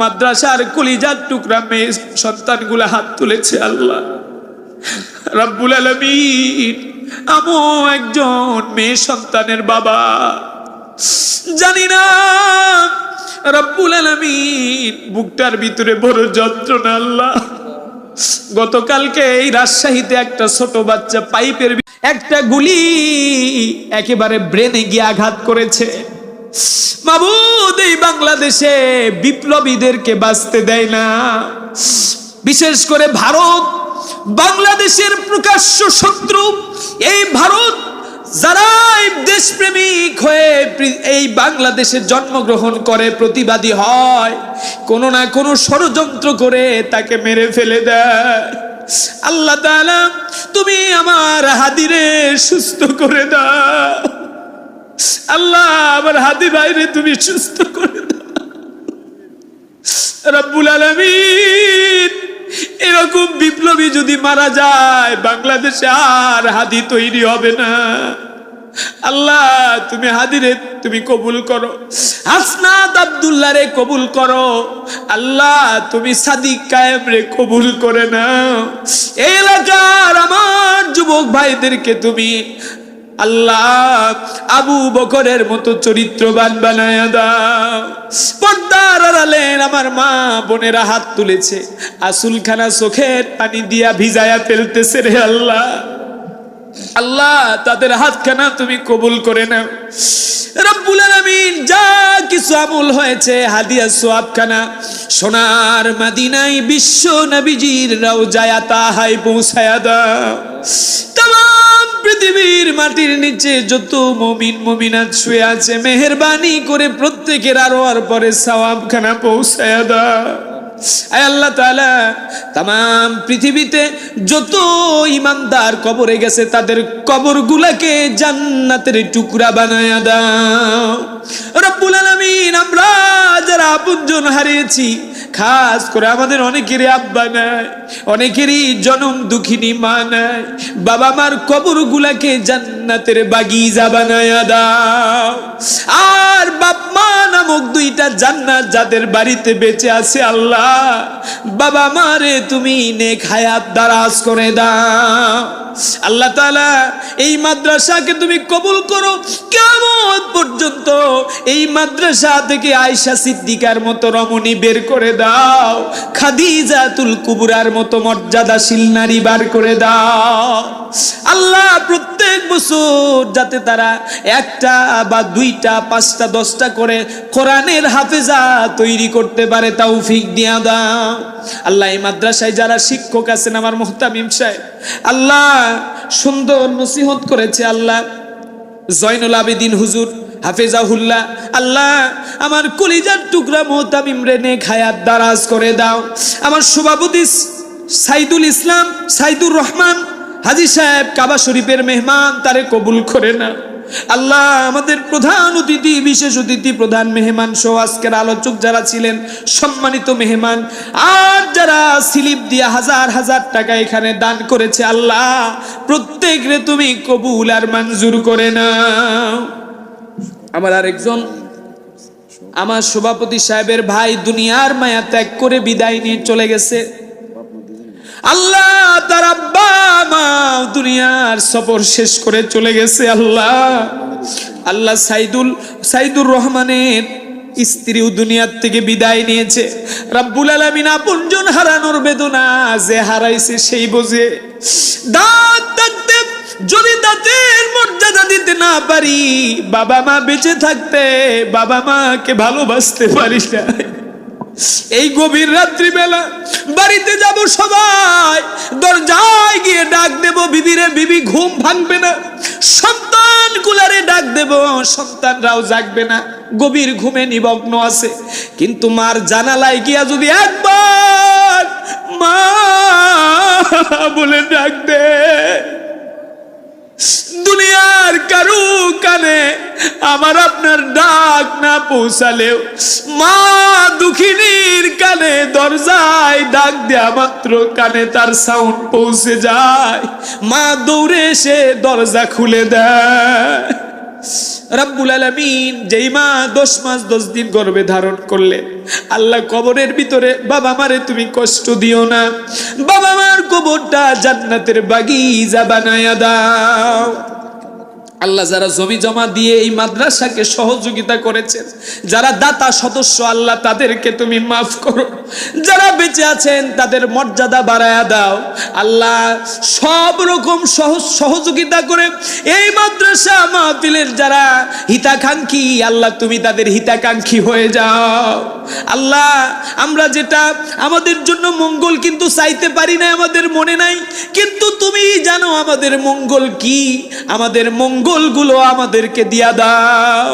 মাদ্রাসার কলিজার টুকরা মেয়ে সন্তানগুলা হাত তুলেছে। আল্লাহ রাব্বুল আলামিন, আমিও একজন মেয়ে সন্তানের বাবা। জানি না রাব্বুল আলামিন, বুকটার ভিতরে বড় যন্ত্রণা। আল্লাহ, গতকালকে এই রাজশাহীতে একটা ছোট বাচ্চা পাইপের একটা গুলি একেবারে ব্রেনে গিয়ে আঘাত করেছে। মাবুদ, এই বাংলাদেশে বিপ্লবীদেরকে বাঁচতে দেয় না। বিশেষ করে ভারত, বাংলাদেশের প্রকাশ্য শত্রু এই ভারত, যারা দেশপ্রেমিক হয়ে এই বাংলাদেশে জন্মগ্রহণ করে প্রতিবাদী হয়, কোনো না কোনো ষড়যন্ত্র করে তাকে মেরে ফেলে দেয়। আল্লাহ তাআলা, তুমি আমার হাদিরে সুস্থ করে দাও। আল্লাহ, আমার হাদি ভাইরে তুমি সুস্থ করে দাও। রব্বুল আলামিন, এরকম বিপ্লবী যদি মারা যায়, বাংলাদেশে আর হাদি তৈরি হবে না। আল্লাহ, তুমি হাদিরে তুমি কবুল করো, হাসনাত আব্দুল্লাহ রে কবুল করো। আল্লাহ, তুমি সাদিক কায়েম রে কবুল করে নাও। এই এলাকার আমার যুবক ভাইদেরকে তুমি আল্লাহ আবু বকরের মতো চরিত্রবান বানায়া দাও। পর্দার আড়ালে আমার মা বোনেরা হাত তুলেছে, আসুলখানা চোখের পানি দিয়া ভিজায়া ফেলতেছে রে আল্লাহ। আল্লাহ, তাদের হাতখানা তুমি কবুল করে নাও। রব্বুল আলামিন, যা কিছু আমল হয়েছে হাদিয়া সওয়াবখানা সোনার মদিনায় বিশ্ব নবীজির রওজায় তাহাই পৌঁছায়া দাও। তাম পৃথিবীর মাটির নিচে যত মুমিন মুমিনাত শুয়ে আছে, মেহেরবানি করে প্রত্যেকের আরোয়ার পরে সওয়াবখানা পৌঁছায়া দাও। আয় আল্লাহ তাআলা, তাম পৃথিবীতে যত ইমানদার কবরে গেছে তাদের কবরগুলোকে জান্নাতের টুকরা বানায়া দাও। রব্বুল আলামিন, আমরা যারা আপনজন হারিয়েছি, খাস করে আমাদের অনেকেরই আব্বা নাই, অনেকেরই জনম দুঃখিনী মা নাই, বাবা মার কবরগুলোকে জান্নাতের বাগিচা বানায়া দাও। আর বাপ মা নামক দুইটা জান্নাত যাদের বাড়িতে বেঁচে আছে, আল্লাহ বাবা মারে তুমি নেক হায়াত দারাজ করে দাও। আল্লাহ তাআলা, এই মাদ্রাসাকে তুমি কবুল করো। কিয়ামত পর্যন্ত এই মাদ্রাসা থেকে আয়েশা সিদ্দিকার মতো রমণী বের করে দাও, খাদিজাতুল কুবরার মতো মর্যাদাশীল নারী বার করে দাও। আল্লাহ, প্রত্যেক বছর যাতে তারা একটা বা দুইটা, পাঁচটা, 10টা করে কোরআনের হাফেজা তৈরি করতে পারে, তৌফিক দিয়া দাও। আল্লাহ, এই মাদ্রাসায় যারা শিক্ষক আছেন, আমার মুহতামিম সাহেব, আল্লাহ সুন্দর নসিহত করেছে, আল্লাহ জয়নুল আবেদিন হুজুর হাফেজাহুল্লাহ, আল্লাহ আমার কলিজার টুকরা মুহতামিম রে নেক হায়াত দারাজ করে দাও। আমার সভাপতি সাইদুল ইসলাম, সাইদুর রহমান হাজী সাহেব কাবা শরীফের মেহমান, তারে কবুল করে না। আল্লাহ, আমাদের প্রধান অতিথি, বিশেষ অতিথি, প্রধান মেহমান সহ আজকের আলোচক যারা ছিলেন, সম্মানিত মেহমান, আর যারা স্লিপ দিয়া হাজার হাজার টাকা এখানে দান করেছে, আল্লাহ প্রত্যেকরে তুমি কবুল আর মঞ্জুর করে নাও। আমার আরেকজন, আমার সভাপতি সাহেবের ভাই দুনিয়ার মায়া ত্যাগ করে বিদায় নিয়ে চলে গেছে। আল্লাহ, তার আব্বা মা দুনিয়ার সফর শেষ করে চলে গেছে। আল্লাহ সাইদুর রহমানের স্ত্রীও দুনিয়ার থেকে বিদায় নিয়েছে। রব্বুল আলামিন, আপনজন হারানোর বেদনা যে হারাইছে সেই বোঝে। দাঁত থাকতে যদি দাঁতের মর্যাদা দিতে না পারি, বাবা মা বেঁচে থাকতে বাবা মাকে ভালোবাসতে পারি না। এই গভীর রাত্রি বেলা বাড়িতে যাব, সবাই দরজায় গিয়ে ডাক দেব, বিবিরে, বিবি ঘুম ভাঙবে না। সন্তান গুলারে ডাক দেব, সন্তানরাও জাগবে না, গভীর ঘুমে নিমগ্ন আছে। কিন্তু মার জানালায় গিয়া যদি একবার মা বলে ডাক দে, দুনিয়ার কারু কানে আমার আপনার ডাক না পৌঁছালেও মা দুঃখিনীর কানে দরজায় ডাক দেয়া মাত্র কানে তার সাউন্ড পৌঁছে যায়, মা দৌড়ে এসে দরজা খুলে দেয়। রব্বুল আলামিন যেই মা 10 মাস 10 দিন গর্ভে ধারণ করলেন, আল্লাহ কবরের ভিতরে বাবা মারে তুমি কষ্ট দিও না, বাবা মার কবরটা জান্নাতের বাগিচা বানায়া দাও। আল্লাহ যারা জমি জমা দিয়ে এই মাদ্রাসাকে সহযোগিতা করেছেন, যারা দাতা সদস্য, আল্লাহ তাদেরকে তুমি মাফ করো। যারা বেঁচে আছেন তাদের মর্যাদা বাড়ায়া দাও। আল্লাহ সব রকম সহযোগিতা করে এই মাদ্রাসা মাহফিলের যারা হিতাকাঙ্ক্ষী, আল্লাহ তুমি তাদের হিতাকাঙ্ক্ষী হয়ে যাও। আল্লাহ আমরা যেটা আমাদের জন্য মঙ্গল কিন্তু চাইতে পারি না, আমাদের মনে নাই, কিন্তু তুমি জানো আমাদের মঙ্গল কি। আমাদের মঙ্গলগুলো আমাদেরকে দিয়া দাও,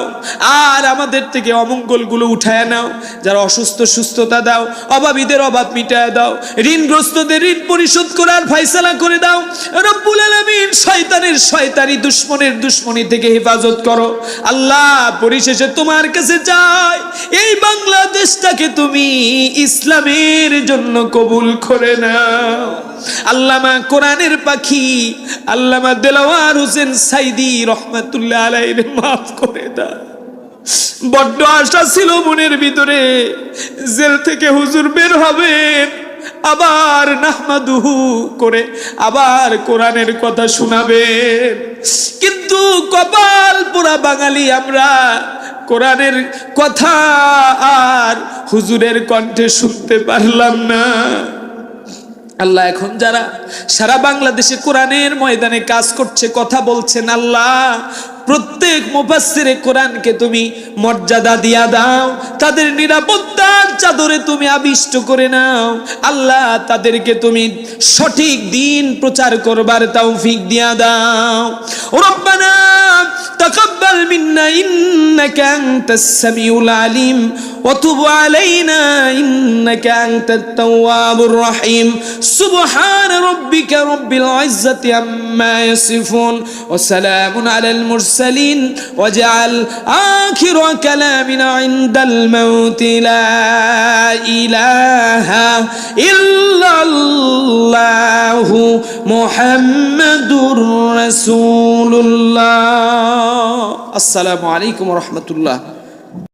আর আমাদের থেকে অমঙ্গলগুলো উঠায় নাও। যারা অসুস্থ সুস্থতা দাও, অভাবীদের অভাব মিটায় দাও, ঋণগ্রস্তদের ঋণ পরিশোধ করার ফয়সালা করে দাও। রব্বুল আলামিন শয়তানের শয়তানি, দুশ্মনের দুশ্মনী থেকে হেফাজত করো। আল্লাহ পরিশেষে তোমার কাছে চাই এই বাংলাদেশটাকে তুমি ইসলামের জন্য কবুল করে নাও। আল্লামা কোরআনের পাখি আল্লামা দেলাওয়ার হোসেন সাইদি রহমাতুল্লাহ আলাইহি মাফ করে দাও। বড্ড আশা ছিল মনের ভিতরে, জেল থেকে হুজুর বের হবেন, আবার নাহমাদুহু করে আবার কোরআনের কথা শোনাবেন, কিন্তু কপাল পোড়া বাঙালি আমরা, কোরআনের কথা আর হুজুরের কণ্ঠে শুনতে পারলাম না। আল্লাহ এখন যারা সারা বাংলাদেশে কোরআনের ময়দানে কাজ করছে, কথা বলছেন, আল্লাহ প্রত্যেক মুফাসসিরে কোরআনকে তুমি মর্যাদা দিয়া দাও, তাদের নিরাপত্তার চাদরে তুমি আবিষ্ট করে নাও। আল্লাহ তাদেরকে তুমি সঠিক দিন প্রচার করবার তৌফিক দিয়া দাও। রব্বানা তাকাব্বাল মিন্না ইন্নাকা আনতাস সামিউল আলিম ওয়া তুব আলাইনা ইন্নাকা আনতাত তাওয়াবুর রহিম। সুবহানা রাব্বিকা রাব্বিল ইজ্জাতি আম্মা ইয়াসিফুন ওয়া সালামুন আলাল মুরসালিন ওয়াজআল আখিরা কালামিনা ইনদাল মাউত লা ইলাহা ইল্লাল্লাহু মুহাম্মাদুর রাসূলুল্লাহ। আসসালামু আলাইকুম ওয়া রাহমাতুল্লাহ।